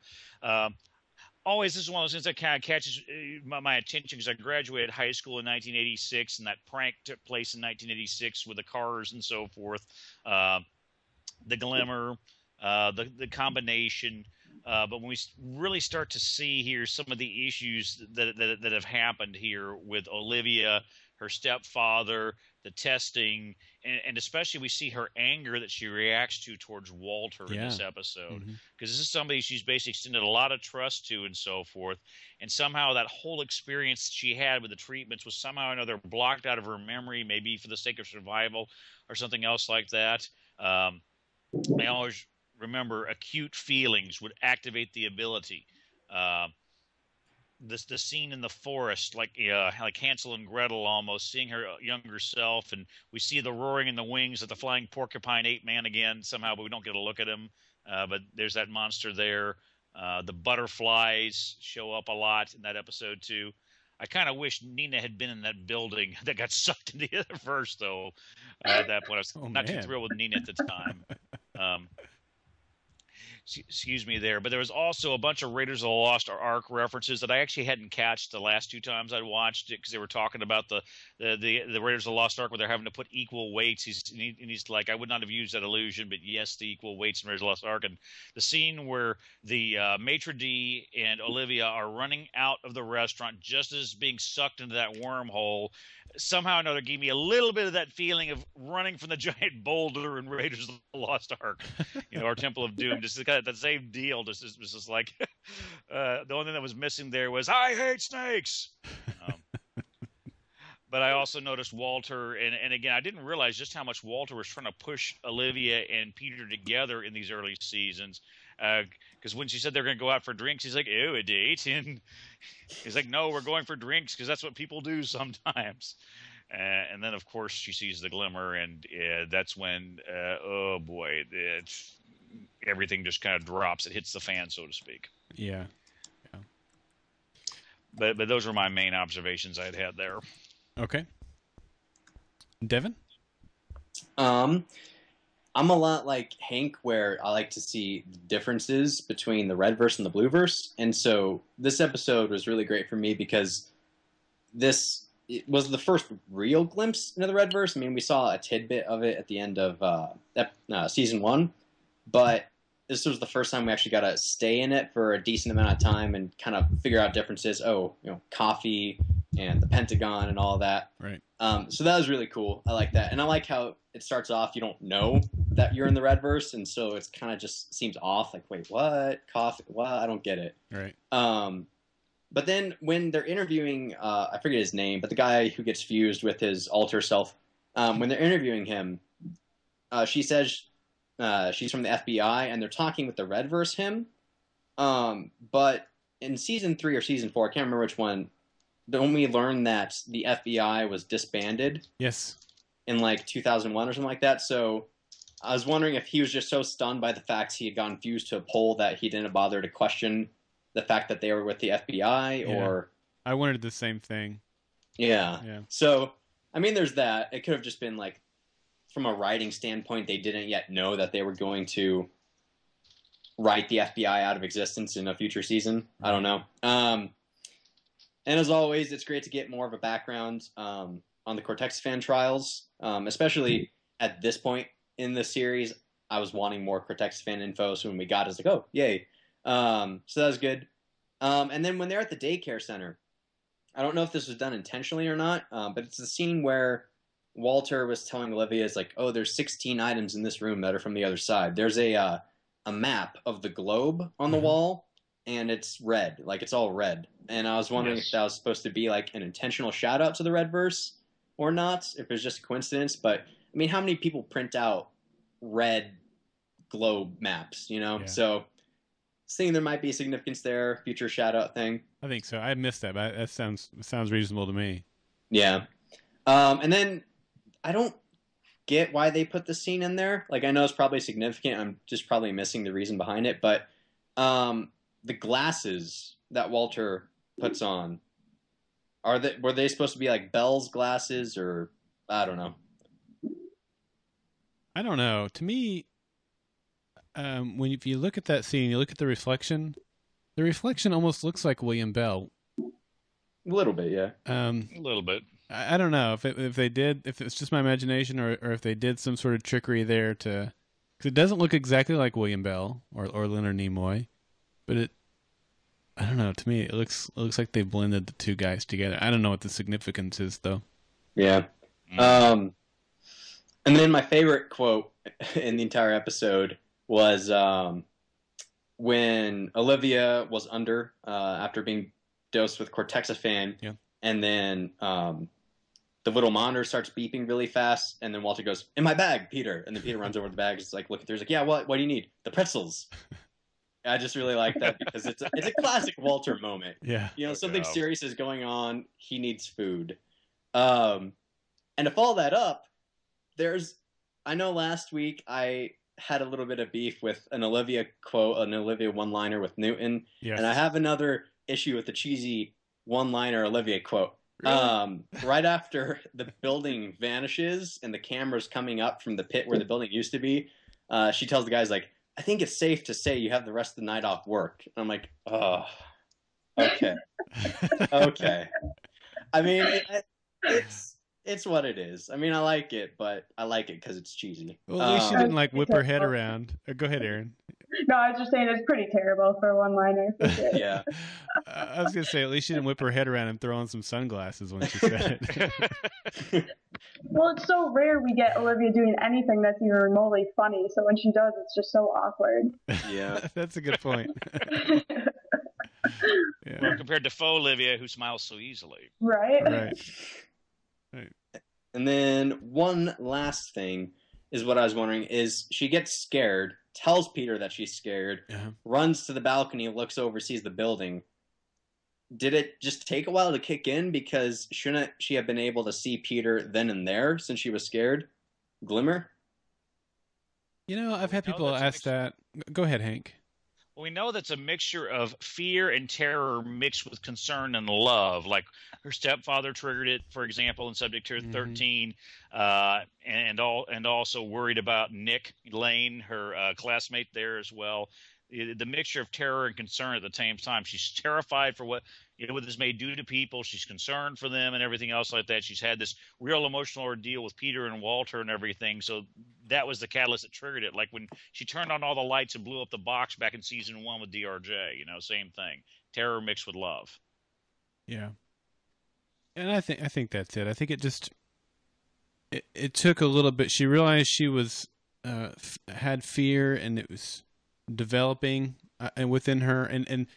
Always, this is one of those things that kind of catches my attention because I graduated high school in 1986, and that prank took place in 1986 with the cars and so forth. The glimmer, the combination. But when we really start to see here some of the issues that have happened here with Olivia, her stepfather, the testing, and especially we see her anger that she reacts to towards Walter in this episode. Because this is somebody she's basically extended a lot of trust to and so forth. And somehow that whole experience she had with the treatments was somehow or another blocked out of her memory, maybe for the sake of survival or something else like that. I always remember acute feelings would activate the ability. The scene in the forest, like Hansel and Gretel, almost seeing her younger self, and we see the roaring in the wings of the flying porcupine ape man again somehow, but we don't get a look at him. But there's that monster there. The butterflies show up a lot in that episode too. I kind of wish Nina had been in that building that got sucked into the other verse, though. At that point, I was not too thrilled with Nina at the time. Excuse me there. But there was also a bunch of Raiders of the Lost Ark references that I actually hadn't catched the last 2 times I watched it because they were talking about the Raiders of the Lost Ark where they're having to put equal weights. He's like, I would not have used that illusion, but yes, the equal weights in Raiders of the Lost Ark. And the scene where the maitre d' and Olivia are running out of the restaurant just as being sucked into that wormhole, somehow or another gave me a little bit of that feeling of running from the giant boulder in Raiders of the Lost Ark, or Temple of Doom. Just kind of that same deal. Just like the only thing that was missing there was I hate snakes. But I also noticed Walter, and again, I didn't realize just how much Walter was trying to push Olivia and Peter together in these early seasons. Because when she said they're going to go out for drinks, he's like, ew, a date? And he's like, no, we're going for drinks because that's what people do sometimes. And then, of course, she sees the glimmer, and that's when, oh boy, everything just kind of drops. It hits the fan, so to speak. Yeah. But those were my main observations I'd had there. Okay. Devin? I'm a lot like Hank, where I like to see the differences between the red verse and the blue verse. And so this episode was really great for me because it was the first real glimpse into the red verse. I mean, we saw a tidbit of it at the end of season 1, but this was the first time we actually got to stay in it for a decent amount of time and kind of figure out differences. Oh, coffee and the Pentagon and all of that. Right. So that was really cool. I like that. And I like how it starts off, you don't know that you're in the red verse, and so it's kind of just seems off. Like, wait, what? Coffee? What? I don't get it. Right. But then when they're interviewing, I forget his name, but the guy who gets fused with his alter self, when they're interviewing him, she says she's from the FBI, and they're talking with the red verse him. But in season 3 or season 4, I can't remember which one, don't we learn that the FBI was disbanded? Yes. In like 2001 or something like that. So I was wondering if he was just so stunned by the fact he had gotten fused to a pole that he didn't bother to question the fact that they were with the FBI, or I wondered the same thing. Yeah. Yeah. So, I mean, there's that. It could have just been like, from a writing standpoint, they didn't yet know that they were going to write the FBI out of existence in a future season. I don't know. And as always, it's great to get more of a background on the Cortexiphan trials, especially at this point in the series. I was wanting more Cortexiphan info, so when we got it, I was like, oh, yay. So that was good. And then when they're at the daycare center, I don't know if this was done intentionally or not, but it's the scene where Walter was telling Olivia, is like, oh, there's 16 items in this room that are from the other side. There's a map of the globe on the wall, and it's red. Like, it's all red. And I was wondering if that was supposed to be like an intentional shout out to the red verse or not, if it was just a coincidence. But, I mean, how many people print out red globe maps, Yeah. So, seeing there might be significance there, future shout out thing. I think so. I missed that, but that sounds reasonable to me. Yeah. And then I don't get why they put the scene in there. Like, I know it's probably significant. I'm just probably missing the reason behind it. But the glasses that Walter puts on, were they supposed to be like Belle's glasses, or I don't know? I don't know. To me, if you look at that scene, you look at the reflection almost looks like William Bell. A little bit, yeah. A little bit. I don't know if it's just my imagination, or if they did some sort of trickery there because it doesn't look exactly like William Bell or Leonard Nimoy, but I don't know. To me, it looks like they blended the two guys together. I don't know what the significance is, though. Yeah. And then my favorite quote in the entire episode was when Olivia was under after being dosed with Cortexiphan, and then the little monitor starts beeping really fast, and then Walter goes, "In my bag, Peter," and then Peter runs over to the bag, is like, looking through, he's like, "Yeah, what do you need?" "The pretzels." I just really like that because it's a classic Walter moment. Yeah, something serious is going on. He needs food, and to follow that up, I know last week I had a little bit of beef with an Olivia quote, an Olivia one-liner with Newton, and I have another issue with the cheesy one-liner Olivia quote. Really? Right after the building vanishes and the camera's coming up from the pit where the building used to be, she tells the guys, like, "I think it's safe to say you have the rest of the night off work." And I'm like, oh, okay. Okay. I mean, it's what it is. I mean, I like it, but I like it because it's cheesy. Well, at least she didn't whip her head around. Go ahead, Erin. No, I was just saying it's pretty terrible for a one-liner. Yeah. I was going to say, at least she didn't whip her head around and throw on some sunglasses when she said it. Well, it's so rare we get Olivia doing anything that's even remotely funny. So when she does, it's just so awkward. Yeah. That's a good point. Yeah. Well, compared to faux Olivia, who smiles so easily. Right. And then one last thing is what I was wondering is she gets scared, tells Peter that she's scared, runs to the balcony, looks over, sees the building. Did it just take a while to kick in? Because shouldn't she have been able to see Peter then and there since she was scared? Glimmer? I've had people ask that. Go ahead, Hank. We know that's a mixture of fear and terror mixed with concern and love. Like her stepfather triggered it, for example, in Subject to 13, and also worried about Nick Lane, her classmate there as well. The mixture of terror and concern at the same time. She's terrified for what this may do to people. She's concerned for them and everything else like that. She's had this real emotional ordeal with Peter and Walter and everything. So that was the catalyst that triggered it. Like when she turned on all the lights and blew up the box back in season 1 with DRJ. Same thing. Terror mixed with love. Yeah, and I think that's it. I think it just it took a little bit. She realized she was had fear, and it was developing and within her, and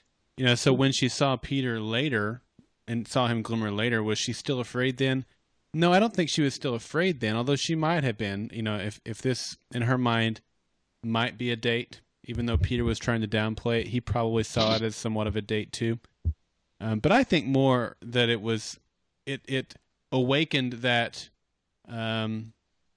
so when she saw Peter later and saw him glimmer later, was she still afraid then? No, I don't think she was still afraid then, although she might have been. If this in her mind might be a date, even though Peter was trying to downplay it, he probably saw it as somewhat of a date too. But I think more that it awakened that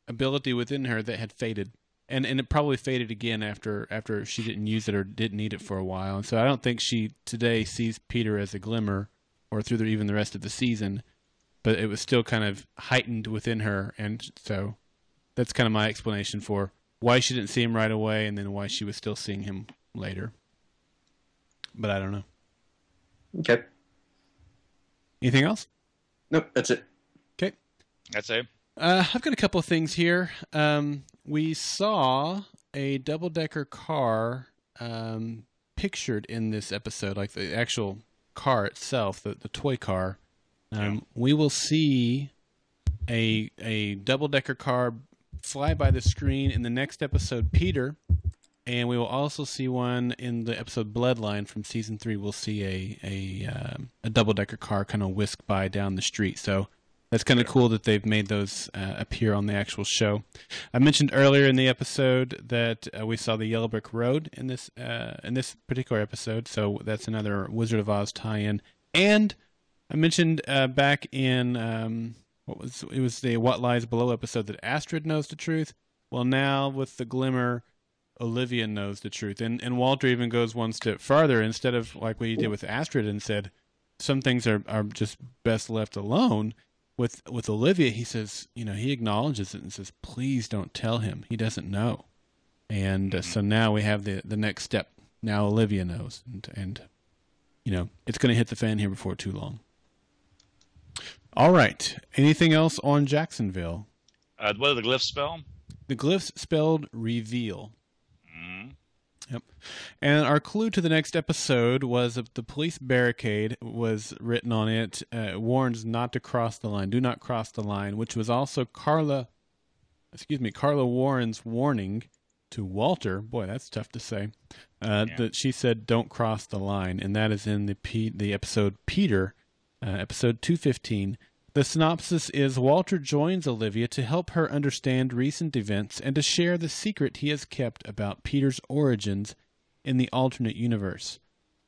ability within her that had faded. And it probably faded again after she didn't use it or didn't need it for a while. And so I don't think she today sees Peter as a glimmer or through even the rest of the season, but it was still kind of heightened within her. And so that's kind of my explanation for why she didn't see him right away and then why she was still seeing him later. But I don't know. Okay. Anything else? Nope, that's it. Okay. That's it. I've got a couple of things here. We saw a double-decker car pictured in this episode, like the actual car itself, the toy car. We will see a double-decker car fly by the screen in the next episode, Peter, and we will also see one in the episode Bloodline from season 3. We'll see a double-decker car kind of whisk by down the street. So that's kind of cool that they've made those appear on the actual show. I mentioned earlier in the episode that we saw the Yellow Brick Road in this particular episode, so that's another Wizard of Oz tie-in. And I mentioned back in it was the What Lies Below episode that Astrid knows the truth. Well, now with the Glimmer, Olivia knows the truth, and Walter even goes one step farther. Instead of like what he did with Astrid and said some things are just best left alone. With Olivia, he says, he acknowledges it and says, please don't tell him. He doesn't know. And so now we have the next step. Now Olivia knows. And it's going to hit the fan here before too long. All right. Anything else on Jacksonville? What do the glyphs spell? The glyphs spelled reveal. Yep. And our clue to the next episode was the police barricade was written on it, warns not to cross the line, do not cross the line, which was also Carla Warren's warning to Walter. Boy, that's tough to say. That she said, don't cross the line. And that is in the episode Peter, episode 215. The synopsis is Walter joins Olivia to help her understand recent events and to share the secret he has kept about Peter's origins in the alternate universe.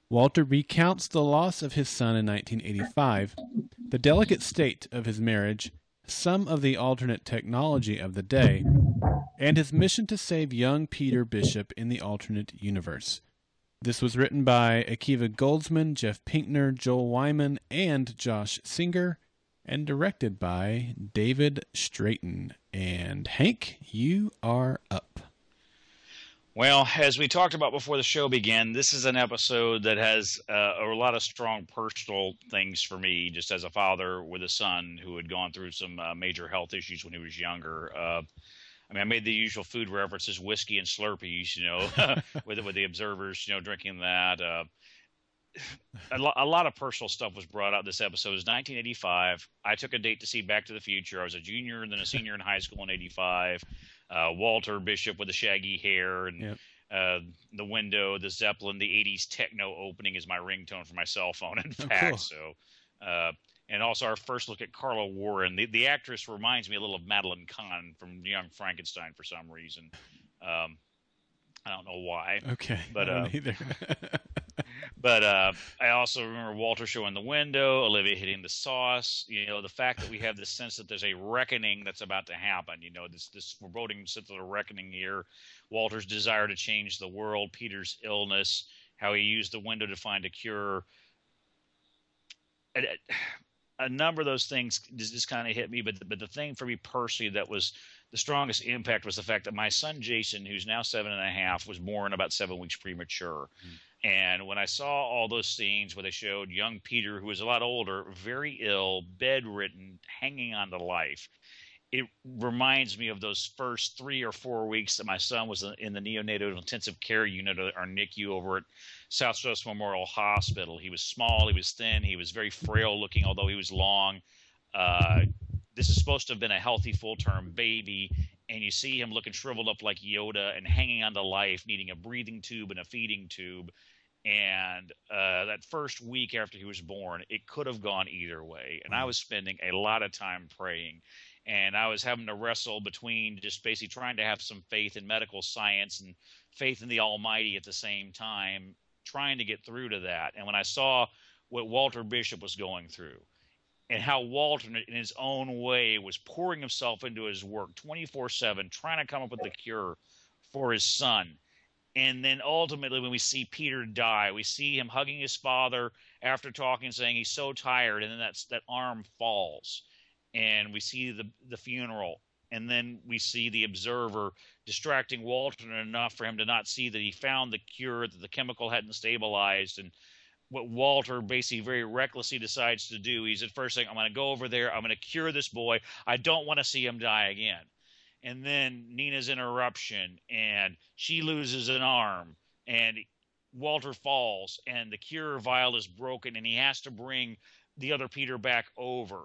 Walter recounts the loss of his son in 1985, the delicate state of his marriage, some of the alternate technology of the day, and his mission to save young Peter Bishop in the alternate universe. This was written by Akiva Goldsman, Jeff Pinkner, Joel Wyman, and Josh Singer, and directed by David Straighten. And Hank, you are up. Well, as we talked about before the show began, this is an episode that has a lot of strong personal things for me, just as a father with a son who had gone through some major health issues when he was younger. I made the usual food references, whiskey and Slurpees, with the observers, drinking that. A lot of personal stuff was brought out this episode. It was 1985. I took a date to see Back to the Future. I was a junior and then a senior in high school in 85. Walter Bishop with the shaggy hair and the window, the Zeppelin, the 80s techno opening is my ringtone for my cell phone, in fact. Cool. So, and also our first look at Carla Warren. The actress reminds me a little of Madeline Kahn from Young Frankenstein for some reason. I don't know why. Okay, but I don't either. But I also remember Walter showing the window, Olivia hitting the sauce. The fact that we have this sense that there's a reckoning that's about to happen. This foreboding sense of a reckoning here. Walter's desire to change the world, Peter's illness, how he used the window to find a cure. A number of those things just kind of hit me, but the thing for me personally that was the strongest impact was the fact that my son Jason, who's now 7.5, was born about 7 weeks premature. And when I saw all those scenes where they showed young Peter, who was a lot older, very ill, bedridden, hanging on to life, it reminds me of those first 3 or 4 weeks that my son was in the neonatal intensive care unit, or NICU, over at Southwest Memorial Hospital. He was small, he was thin, he was very frail looking, although he was long. This is supposed to have been a healthy full-term baby, and you see him looking shriveled up like Yoda and hanging on to life, needing a breathing tube and a feeding tube. And that first week after he was born, it could have gone either way. And I was spending a lot of time praying. And I was having to wrestle between just basically trying to have some faith in medical science and faith in the Almighty at the same time, trying to get through to that. And when I saw what Walter Bishop was going through and how Walternate in his own way was pouring himself into his work 24/7, trying to come up with the cure for his son. And then ultimately when we see Peter die, we see him hugging his father after talking, saying he's so tired, and then that arm falls. And we see the funeral, and then we see the observer distracting Walternate enough for him to not see that he found the cure, that the chemical hadn't stabilized. And what Walter basically very recklessly decides to do, he's at first saying, I'm going to go over there, I'm going to cure this boy, I don't want to see him die again. And then Nina's interruption, and she loses an arm, and Walter falls, and the cure vial is broken, and he has to bring the other Peter back over.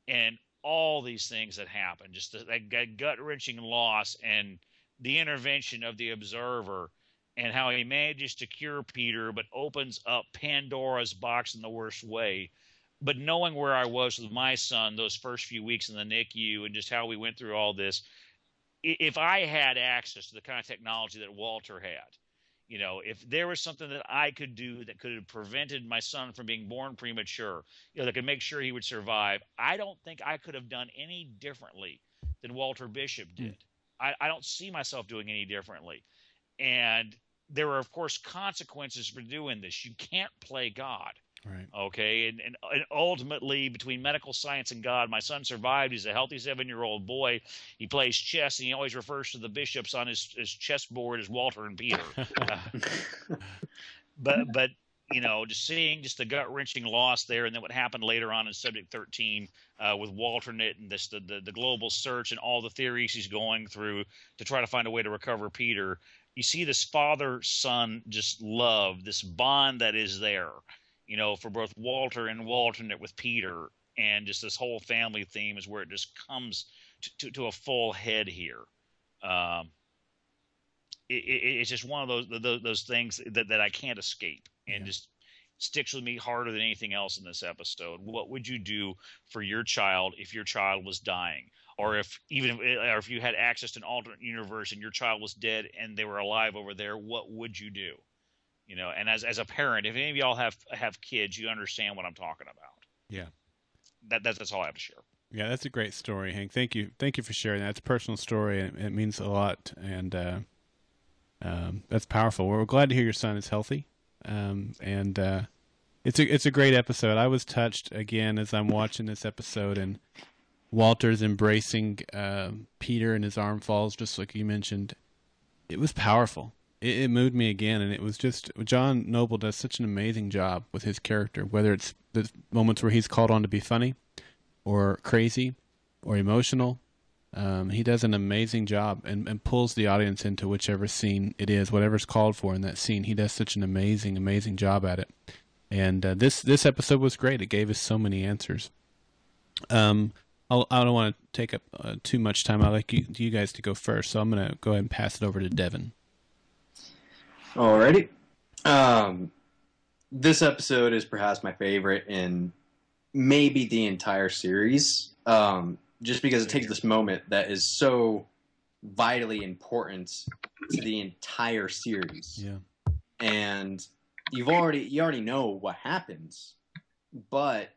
And all these things that happen, just that gut-wrenching loss, and the intervention of the observer, and how he manages to cure Peter but opens up Pandora's box in the worst way. But knowing where I was with my son those first few weeks in the NICU and just how we went through all this, if I had access to the kind of technology that Walter had, you know, if there was something that I could do that could have prevented my son from being born premature, you know, that could make sure he would survive, I don't think I could have done any differently than Walter Bishop did. I don't see myself doing any differently. And there are, of course, consequences for doing this. You can't play God. Right. Okay. And ultimately, between medical science and God, my son survived. He's a healthy 7-year-old boy. He plays chess, and he always refers to the bishops on his chessboard as Walter and Peter. But you know, just seeing just the gut-wrenching loss there, and then what happened later on in Subject 13 with Walternate and the global search and all the theories he's going through to try to find a way to recover Peter. You see this father-son just love, this bond that is there, you know, for both Walter and Walternate with Peter, and just this whole family theme is where it just comes to a full head here. It's just one of those things that I can't escape, and just sticks with me harder than anything else in this episode. What would you do for your child if your child was dying, or if you had access to an alternate universe and your child was dead and they were alive over there? What would you do? You know, and as a parent, if any of y'all have kids, you understand what I'm talking about. Yeah. That's all I have to share. Yeah, that's a great story, Hank. Thank you for sharing that. It's a personal story, and it means a lot, and that's powerful. We're glad to hear your son is healthy, and it's a great episode. I was touched again as I'm watching this episode, and Walter's embracing Peter, and his arm falls, just like you mentioned. It was powerful. It moved me again, and it was just, John Noble does such an amazing job with his character, whether it's the moments where he's called on to be funny or crazy or emotional. He does an amazing job and pulls the audience into whichever scene it is, whatever's called for in that scene. He does such an amazing job at it. And this episode was great. It gave us so many answers. I don't want to take up too much time. I'd like you guys to go first, so I'm going to go ahead and pass it over to Devin. Alrighty. This episode is perhaps my favorite in maybe the entire series, just because it takes this moment that is so vitally important to the entire series. Yeah. And you already know what happens, but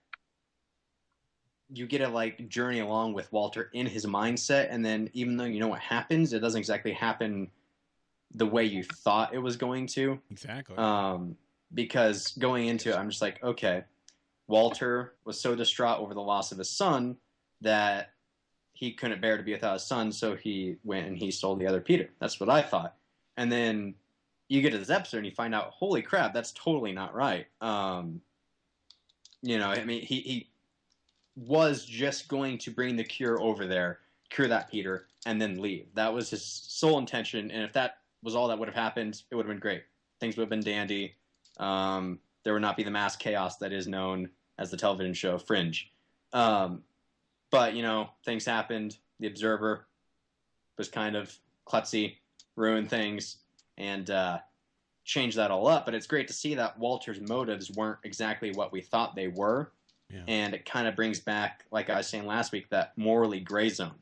you get to journey along with Walter in his mindset, and then even though you know what happens, it doesn't exactly happen the way you thought it was going to. Exactly. Because going into it, I'm just like, okay, Walter was so distraught over the loss of his son that he couldn't bear to be without his son, so he went and he stole the other Peter. That's what I thought. And then you get to this episode and you find out, holy crap, that's totally not right. You know, I mean, he was just going to bring the cure over there, cure that Peter, and then leave. That was his sole intention, and if that was all that would have happened, it would have been great. Things would have been dandy. There would not be the mass chaos that is known as the television show Fringe. But, you know, things happened. The Observer was kind of klutzy, ruined things, and changed that all up. But it's great to see that Walter's motives weren't exactly what we thought they were. Yeah. And it kind of brings back, like I was saying last week, that morally gray zone.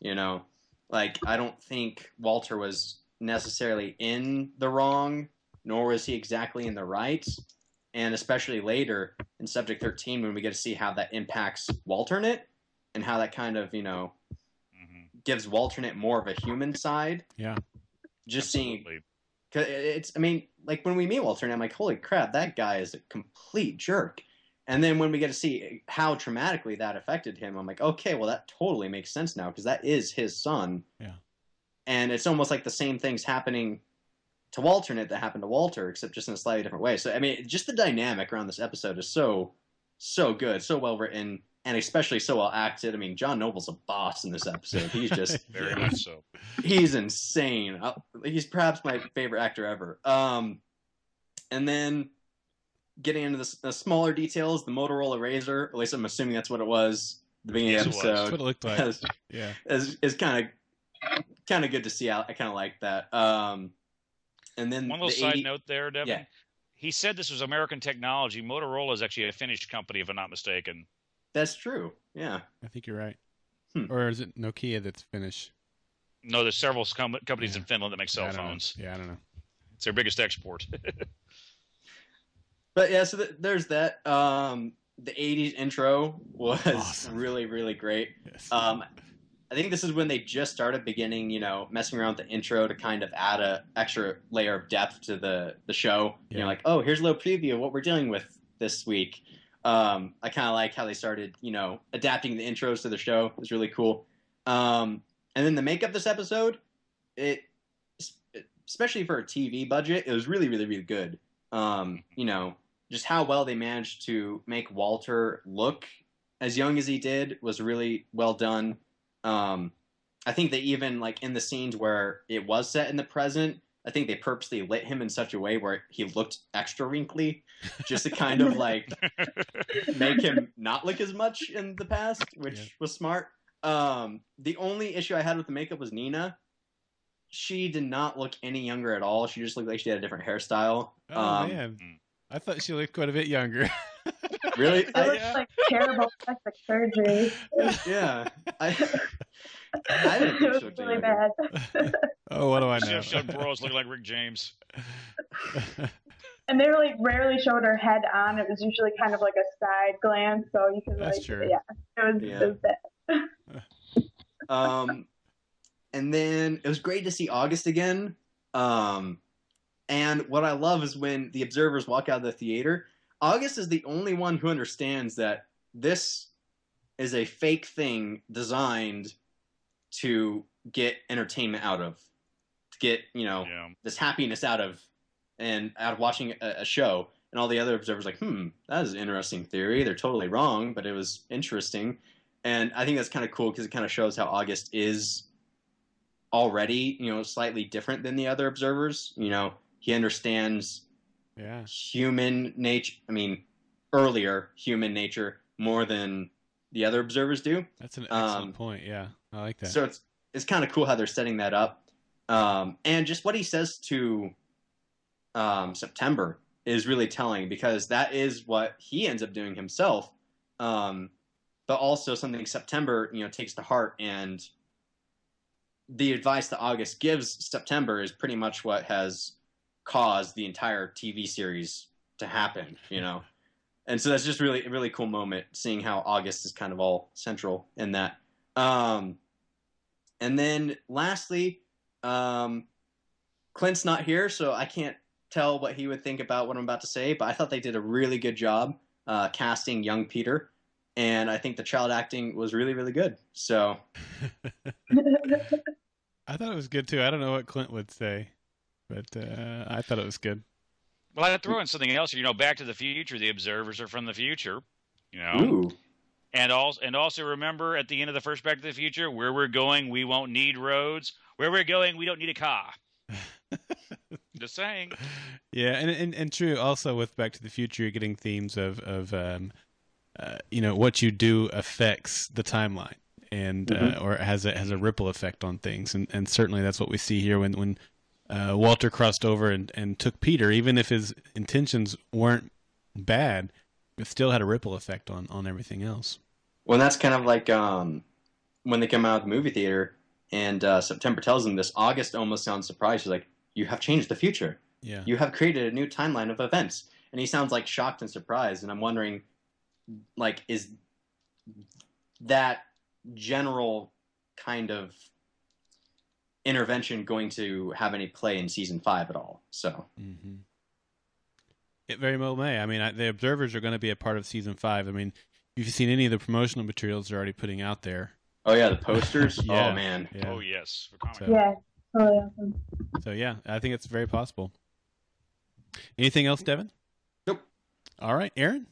You know, like, I don't think Walter was necessarily in the wrong, nor was he exactly in the right. And especially later in Subject 13, when we get to see how that impacts Walternate, and how that kind of, you know, gives Walternate more of a human side. Yeah. Just Absolutely. seeing, cause it's, I mean, like when we meet Walternate, I'm like, holy crap, that guy is a complete jerk. And then when we get to see how traumatically that affected him, I'm like, okay, well, that totally makes sense now, because that is his son. Yeah. And it's almost like the same things happening to Walternate that happened to Walter, except just in a slightly different way. So, I mean, just the dynamic around this episode is so good, so well written, and especially so well acted. I mean, John Noble's a boss in this episode. He's just Very much so. He's insane. He's perhaps my favorite actor ever. And then getting into the smaller details, the Motorola Razor, at least I'm assuming that's what it was at the beginning of the episode. That's what it looked like. Yeah. Is kind of good to see. I kind of like that. And then one little side note there, Devin. Yeah. He said this was American technology. Motorola is actually a Finnish company, if I'm not mistaken. That's true. Yeah. I think you're right. Or is it Nokia that's Finnish? No, there's several companies in Finland that make cell phones. Yeah, I don't know. It's their biggest export. But yeah, so there's that. The 80s intro was awesome. Really, really great. Yes. I think this is when they just started beginning, you know, messing around with the intro to kind of add a extra layer of depth to the show. Yeah. You know, like, oh, here's a little preview of what we're dealing with this week. I kind of like how they started, you know, adapting the intros to the show. It was really cool. And then the makeup this episode, especially for a TV budget, it was really, really, really good. You know, just how well they managed to make Walter look as young as he did was really well done. I think they even, like, in the scenes where it was set in the present, I think they purposely lit him in such a way where he looked extra wrinkly, just to kind of, like, make him not look as much in the past, which was smart. The only issue I had with the makeup was Nina. She did not look any younger at all. She just looked like she had a different hairstyle. Oh, man. I thought she looked quite a bit younger. Really? It looks like terrible plastic surgery. Yeah. I didn't think It was she looked really younger. bad. Oh, what do I know? Showed Burroughs looking like Rick James. And they really rarely showed her head on. It was usually kind of like a side glance, so you could That's like, true. yeah, it was bad. And then it was great to see August again. And what I love is when the observers walk out of the theater, August is the only one who understands that this is a fake thing designed to get entertainment out of, to get, you know, this happiness out of watching a show. And all the other observers like, that is an interesting theory. They're totally wrong, but it was interesting. And I think that's kind of cool because it kind of shows how August is already, you know, slightly different than the other observers. You know, he understands human nature. I mean, earlier human nature more than the other observers do. That's an excellent point. Yeah, I like that. So it's kind of cool how they're setting that up. And just what he says to September is really telling, because that is what he ends up doing himself. But also something September, you know, takes to heart, and the advice that August gives September is pretty much what has caused the entire TV series to happen, you know? And so that's just really a really cool moment, seeing how August is kind of all central in that. And then lastly, Clint's not here, so I can't tell what he would think about what I'm about to say, but I thought they did a really good job casting young Peter, and I think the child acting was really, really good. So I thought it was good too. I don't know what Clint would say, but I thought it was good. Well, I'd throw in something else. Back to the Future, the observers are from the future. Ooh. And also remember at the end of the first Back to the Future, where we're going, we won't need roads. Where we're going, we don't need a car. Just saying. Yeah, and true. Also, with Back to the Future, you're getting themes of what you do affects the timeline, and or has a ripple effect on things, and certainly that's what we see here when Walter crossed over and took Peter, even if his intentions weren't bad, it still had a ripple effect on everything else. Well, that's kind of like when they come out of the movie theater and September tells them this, August almost sounds surprised. She's like, you have changed the future. Yeah. You have created a new timeline of events. And he sounds like shocked and surprised. And I'm wondering, like, is that general kind of intervention going to have any play in season 5 at all? So It very well may. I mean, the observers are going to be a part of season 5. I mean, if you've seen any of the promotional materials they're already putting out there. Oh yeah, the posters. Yeah. Oh man. Yeah. Oh yes. Yeah, totally awesome. So yeah, I think it's very possible. Anything else, Devin? Nope. All right, Erin?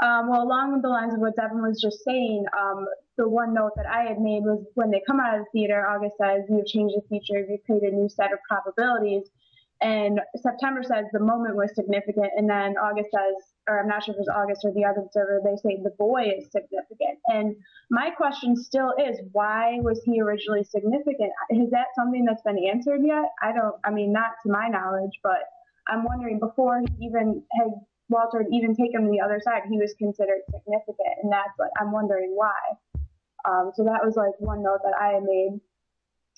Well, along the lines of what Devin was just saying, the one note that I had made was when they come out of the theater, August says, you've changed the future, you've created a new set of probabilities. And September says the moment was significant. And then August says, or I'm not sure if it was August or the other observer, they say the boy is significant. And my question still is, why was he originally significant? Is that something that's been answered yet? Not to my knowledge, but I'm wondering, before he even had Walter had even taken him to the other side, he was considered significant. And that's what I'm wondering why. So that was like one note that I had made.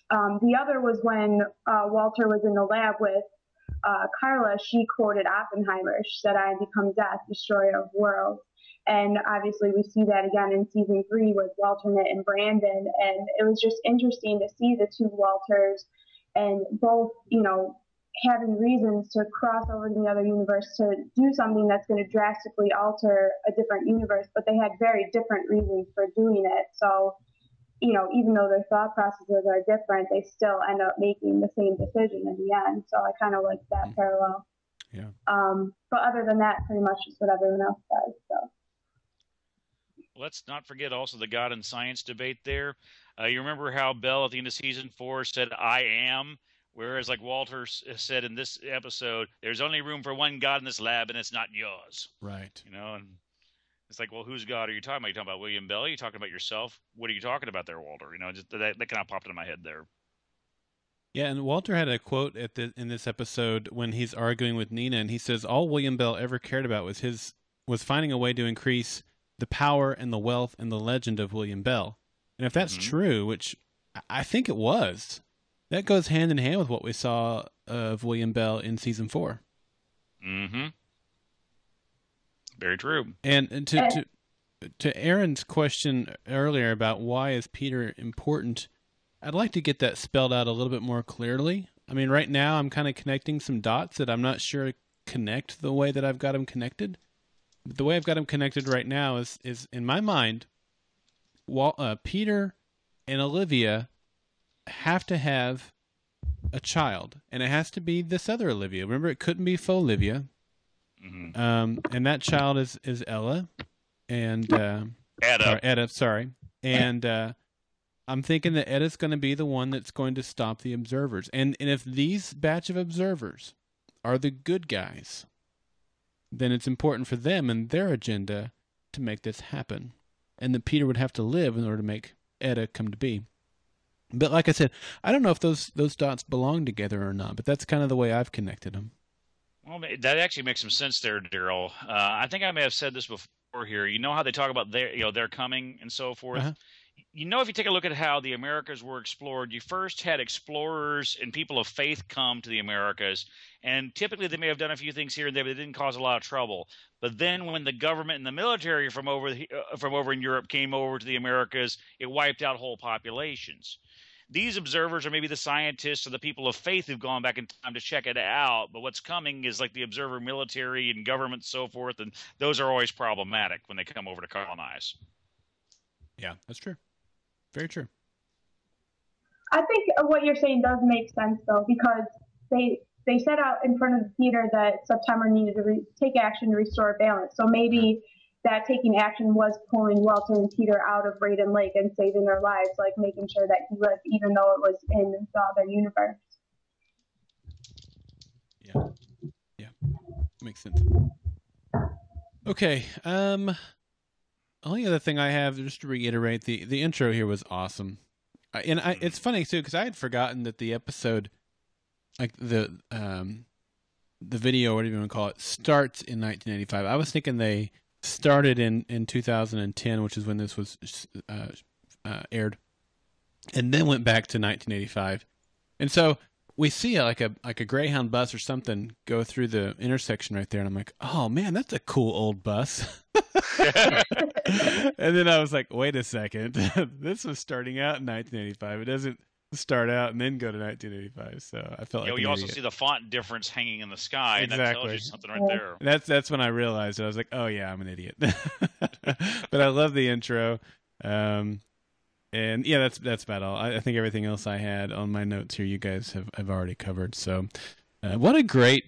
The other was when Walter was in the lab with Carla, she quoted Oppenheimer. She said, I become death, destroyer of worlds. And obviously we see that again in season 3 with Walternate and Brandon. And it was just interesting to see the two Walters and both, having reasons to cross over to the other universe to do something that's going to drastically alter a different universe. But they had very different reasons for doing it. So, even though their thought processes are different, they still end up making the same decision in the end. So I kind of like that parallel. Yeah. But other than that, pretty much just what everyone else says. So. Let's not forget also the God and science debate there. You remember how Bell at the end of season 4 said, I am, whereas like Walter said in this episode, there's only room for one God in this lab and it's not yours. Right. And it's like, well, whose God are you talking about? Are you talking about William Bell? Are you talking about yourself? What are you talking about there, Walter? Just that kind of popped into my head there. Yeah, and Walter had a quote in this episode when he's arguing with Nina, and he says all William Bell ever cared about was finding a way to increase the power and the wealth and the legend of William Bell. And if that's true, which I think it was, that goes hand in hand with what we saw of William Bell in season 4. Mm-hmm. Very true. And to Erin's question earlier about why is Peter important, I'd like to get that spelled out a little bit more clearly. I mean, right now I'm kind of connecting some dots that I'm not sure connect the way that I've got them connected. But the way I've got them connected right now is in my mind, Peter and Olivia have to have a child, and it has to be this other Olivia. Remember, it couldn't be faux Olivia. Mm-hmm. And that child is Ella, and Etta. Sorry, and I'm thinking that Etta's going to be the one that's going to stop the observers. And if these batch of observers are the good guys, then it's important for them and their agenda to make this happen, and that Peter would have to live in order to make Etta come to be. But like I said, I don't know if those dots belong together or not. But that's kind of the way I've connected them. Well, that actually makes some sense there, Daryl. I think I may have said this before here. You know how they talk about their coming and so forth? Uh-huh. If you take a look at how the Americas were explored, you first had explorers and people of faith come to the Americas, and typically they may have done a few things here and there, but they didn't cause a lot of trouble. But then when the government and the military from over in Europe came over to the Americas, it wiped out whole populations. these observers are maybe the scientists or the people of faith who've gone back in time to check it out. But what's coming is like the observer military and government, so forth. And those are always problematic when they come over to colonize. Yeah, that's true. Very true. I think what you're saying does make sense, though, because they set out in front of the theater that September needed to take action to restore balance. So maybe that taking action was pulling Walter and Peter out of Raiden Lake and saving their lives, like making sure that he lived, even though it was in the other universe. Yeah, makes sense. Okay. Only other thing I have, just to reiterate, the intro here was awesome. And it's funny too, because I had forgotten that the episode, like the video, whatever you want to call it, starts in 1985. I was thinking they started in 2010, which is when this was aired, and then went back to 1985. And so we see like a Greyhound bus or something go through the intersection right there, and I'm like, oh man, that's a cool old bus. And then I was like, wait a second, this was starting out in 1985. It doesn't start out and then go to 1985. So I felt like you also see the font difference hanging in the sky, and that tells you something right there. That's when I realized it. I was like, oh yeah, I'm an idiot. But I love the intro. And yeah, that's about all. I think everything else I had on my notes here, you guys have already covered. So what a great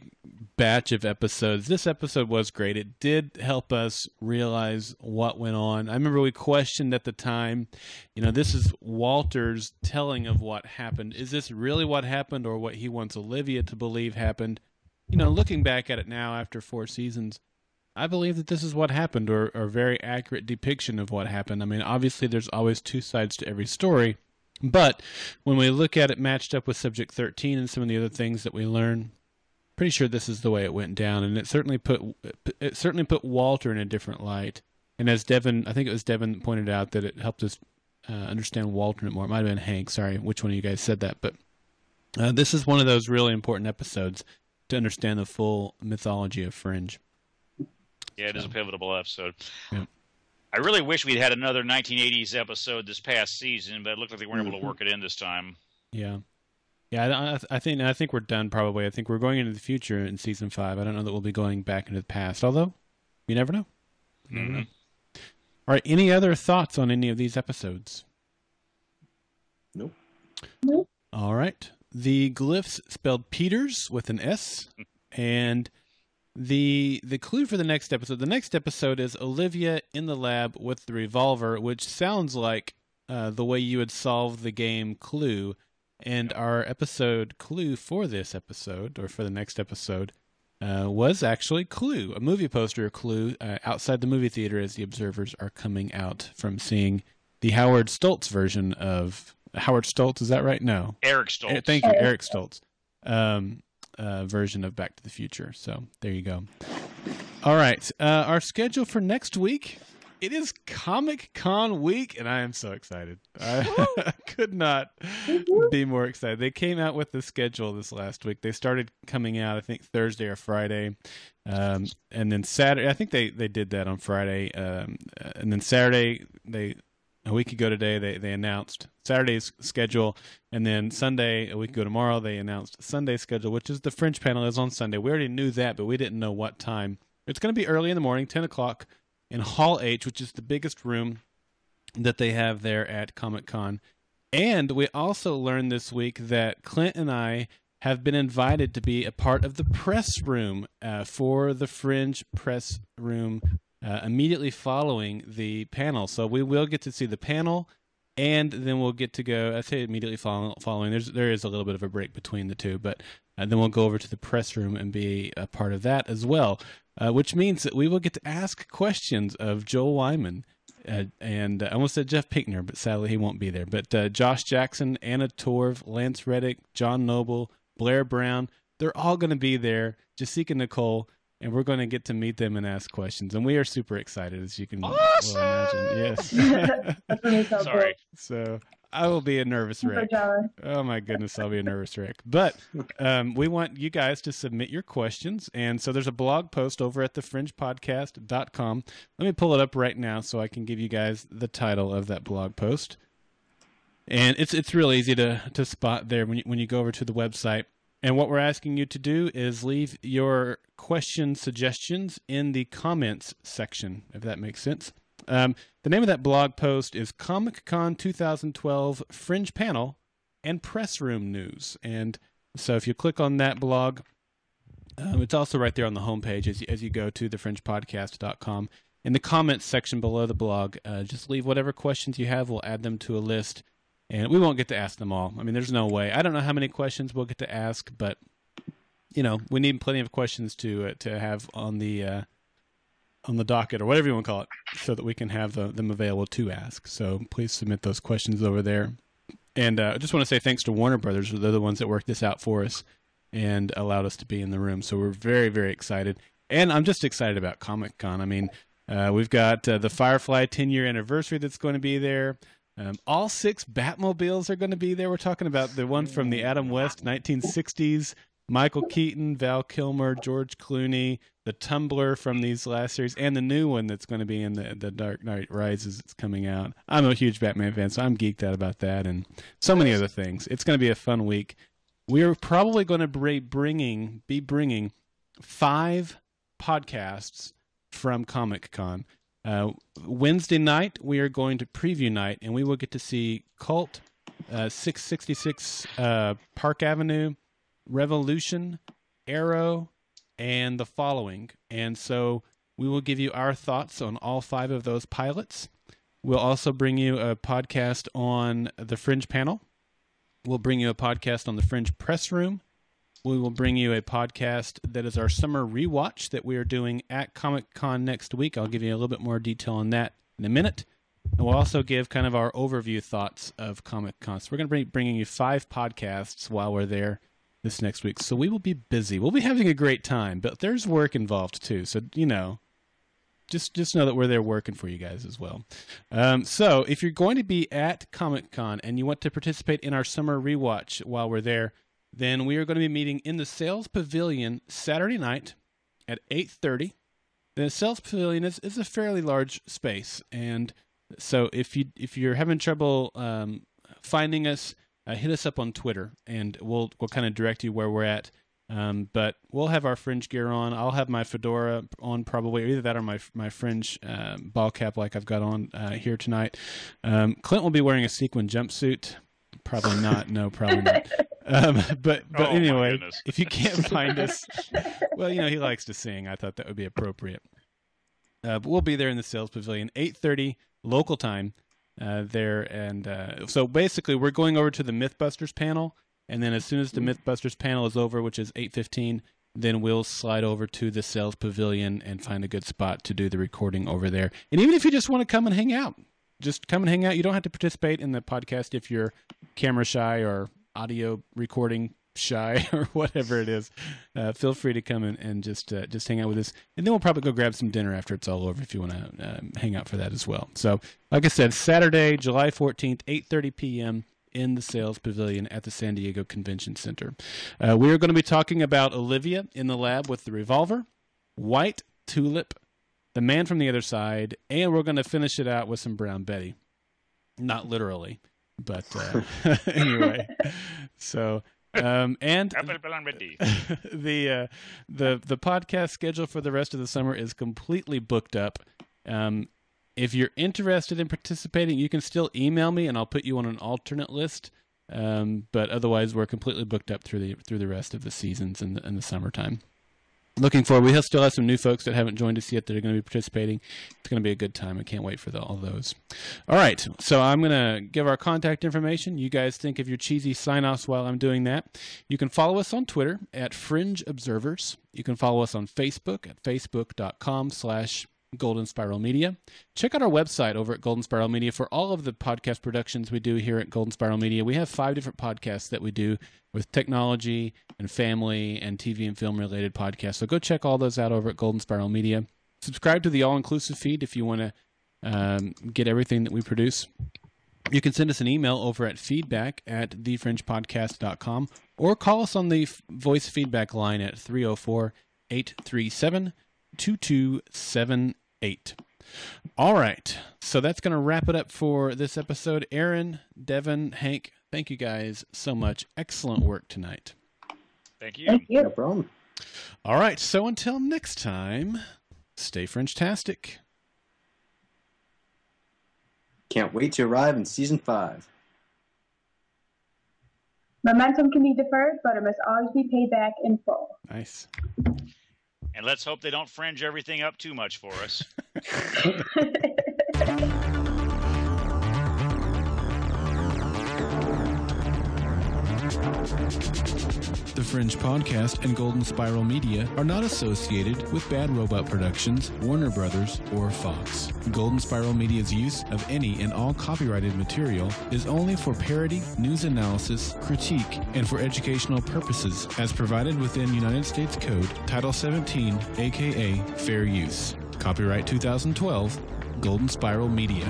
batch of episodes. This episode was great. It did help us realize what went on. I remember we questioned at the time, this is Walter's telling of what happened. Is this really what happened, or what he wants Olivia to believe happened? Looking back at it now after 4 seasons, I believe that this is what happened, or a very accurate depiction of what happened. I mean, obviously there's always 2 sides to every story, but when we look at it matched up with Subject 13 and some of the other things that we learn, pretty sure this is the way it went down, and it certainly put Walter in a different light. And as Devynn, I think it was Devynn that pointed out that it helped us understand Walternate more. It might have been Hank. Sorry, which one of you guys said that? But this is one of those really important episodes to understand the full mythology of Fringe. Yeah, it is a pivotal episode. Yeah. I really wish we'd had another 1980s episode this past season, but it looked like they weren't able to work it in this time. Yeah. Yeah, I think we're done probably. I think we're going into the future in season 5. I don't know that we'll be going back into the past, although you never know. Mm-hmm. All right, any other thoughts on any of these episodes? Nope. All right. The glyphs spelled Peters with an S, and the clue for the next episode is Olivia in the lab with the revolver, which sounds like the way you would solve the game Clue. And our episode clue for this episode, or for the next episode, was actually Clue, a movie poster of Clue outside the movie theater as the observers are coming out from seeing the Howard Stoltz version of Howard Stoltz. Is that right? No, Eric Stoltz. Thank you, Eric Stoltz. Version of Back to the Future. So there you go. All right, our schedule for next week. It is Comic-Con week, and I am so excited. I could not be more excited. They came out with the schedule this last week. They started coming out, I think, Thursday or Friday. And then Saturday, I think they did that on Friday. And then Saturday, a week ago today, they announced Saturday's schedule. And then Sunday, a week ago tomorrow, they announced Sunday's schedule, which is the Fringe panel is on Sunday. We already knew that, but we didn't know what time. It's going to be early in the morning, 10 o'clock. In Hall H, which is the biggest room that they have there at Comic-Con. And we also learned this week that Clint and I have been invited to be a part of the press room for the Fringe press room immediately following the panel. So we will get to see the panel, and then we'll get to go, I say immediately following. There is a little bit of a break between the two, but then we'll go over to the press room and be a part of that as well. Which means that we will get to ask questions of Joel Wyman, and I almost said Jeff Pinkner, but sadly he won't be there. But Josh Jackson, Anna Torv, Lance Reddick, John Noble, Blair Brown, they're all going to be there, Jessica Nicole, and we're going to get to meet them and ask questions. And we are super excited, as you can well imagine. Yes. Sorry. So I will be a nervous wreck. Oh my goodness, I'll be a nervous wreck. But we want you guys to submit your questions. And so there's a blog post over at thefringepodcast.com. Let me pull it up right now so I can give you guys the title of that blog post. And it's real easy to spot there when you go over to the website. And what we're asking you to do is leave your question suggestions in the comments section, if that makes sense. The name of that blog post is Comic-Con 2012 Fringe Panel and Press Room News. And so if you click on that blog, it's also right there on the homepage as you go to thefringepodcast.com. In the comments section below the blog, just leave whatever questions you have. We'll add them to a list. And we won't get to ask them all. I mean, there's no way. I don't know how many questions we'll get to ask, but, we need plenty of questions to have on the docket or whatever you want to call it so that we can have them available to ask. So please submit those questions over there. And I just want to say thanks to Warner Brothers. They're the ones that worked this out for us and allowed us to be in the room. So we're very, very excited. And I'm just excited about Comic-Con. I mean, we've got the Firefly 10-year anniversary that's going to be there. All 6 Batmobiles are going to be there. We're talking about the one from the Adam West 1960s, Michael Keaton, Val Kilmer, George Clooney, the Tumbler from these last series, and the new one that's going to be in the Dark Knight Rises that's coming out. I'm a huge Batman fan, so I'm geeked out about that and so many other things. It's going to be a fun week. We're probably going to be bringing 5 podcasts from Comic-Con. Wednesday night, we are going to preview night, and we will get to see Cult, 666 Park Avenue, Revolution, Arrow, and The Following. And so we will give you our thoughts on all 5 of those pilots. We'll also bring you a podcast on the Fringe panel. We'll bring you a podcast on the Fringe press room. We will bring you a podcast that is our summer rewatch that we are doing at Comic-Con next week. I'll give you a little bit more detail on that in a minute. And we'll also give kind of our overview thoughts of Comic-Con. So we're going to be bringing you 5 podcasts while we're there this next week. So we will be busy. We'll be having a great time, but there's work involved too. So, just know that we're there working for you guys as well. So if you're going to be at Comic-Con and you want to participate in our summer rewatch while we're there, then we are going to be meeting in the Sales Pavilion Saturday night at 8:30. The Sales Pavilion is a fairly large space, and so if you're having trouble finding us, hit us up on Twitter, and we'll kind of direct you where we're at. But we'll have our Fringe gear on. I'll have my fedora on probably, or either that or my Fringe ball cap like I've got on here tonight. Clint will be wearing a sequin jumpsuit. Probably not. No, probably not. But anyway, if you can't find us, well, he likes to sing. I thought that would be appropriate. But we'll be there in the Sales Pavilion, 8:30 local time there. And so basically we're going over to the Mythbusters panel. And then as soon as the Mythbusters panel is over, which is 8:15, then we'll slide over to the Sales Pavilion and find a good spot to do the recording over there. And even if you just want to come and hang out, just come and hang out. You don't have to participate in the podcast if you're camera shy or audio recording shy or whatever it is. Feel free to come and just hang out with us. And then we'll probably go grab some dinner after it's all over if you want to hang out for that as well. So, like I said, Saturday, July 14th, 8:30 p.m., in the Sales Pavilion at the San Diego Convention Center. We are going to be talking about Olivia in the Lab with the Revolver, White Tulip, The Man from the Other Side, and we're going to finish it out with some Brown Betty. Not literally, but anyway. So, and the podcast schedule for the rest of the summer is completely booked up. If you're interested in participating, you can still email me, and I'll put you on an alternate list. But otherwise, we're completely booked up through the rest of the seasons in the summertime. Looking forward. We still have some new folks that haven't joined us yet that are going to be participating. It's going to be a good time. I can't wait for all those. All right, so I'm going to give our contact information. You guys think of your cheesy sign-offs while I'm doing that. You can follow us on Twitter at Fringe Observers. You can follow us on Facebook at facebook.com/Golden Spiral Media. Check out our website over at Golden Spiral Media for all of the podcast productions we do here at Golden Spiral Media. We have 5 different podcasts that we do with technology and family and TV and film related podcasts. So go check all those out over at Golden Spiral Media. Subscribe to the all-inclusive feed if you want to get everything that we produce. You can send us an email over at feedback@thefringepodcast.com or call us on the voice feedback line at 304-837-2278. All right. So that's going to wrap it up for this episode. Erin, Devyn, Hank, thank you guys so much. Excellent work tonight. Thank you. Thank you. No problem. All right. So until next time, stay Fringe-tastic. Can't wait to arrive in season 5. Momentum can be deferred, but it must always be paid back in full. Nice. And let's hope they don't fringe everything up too much for us. The Fringe Podcast and Golden Spiral Media are not associated with Bad Robot Productions, Warner Brothers, or Fox. Golden Spiral Media's use of any and all copyrighted material is only for parody, news analysis, critique, and for educational purposes as provided within United States Code Title 17, aka Fair Use. Copyright 2012, Golden Spiral Media.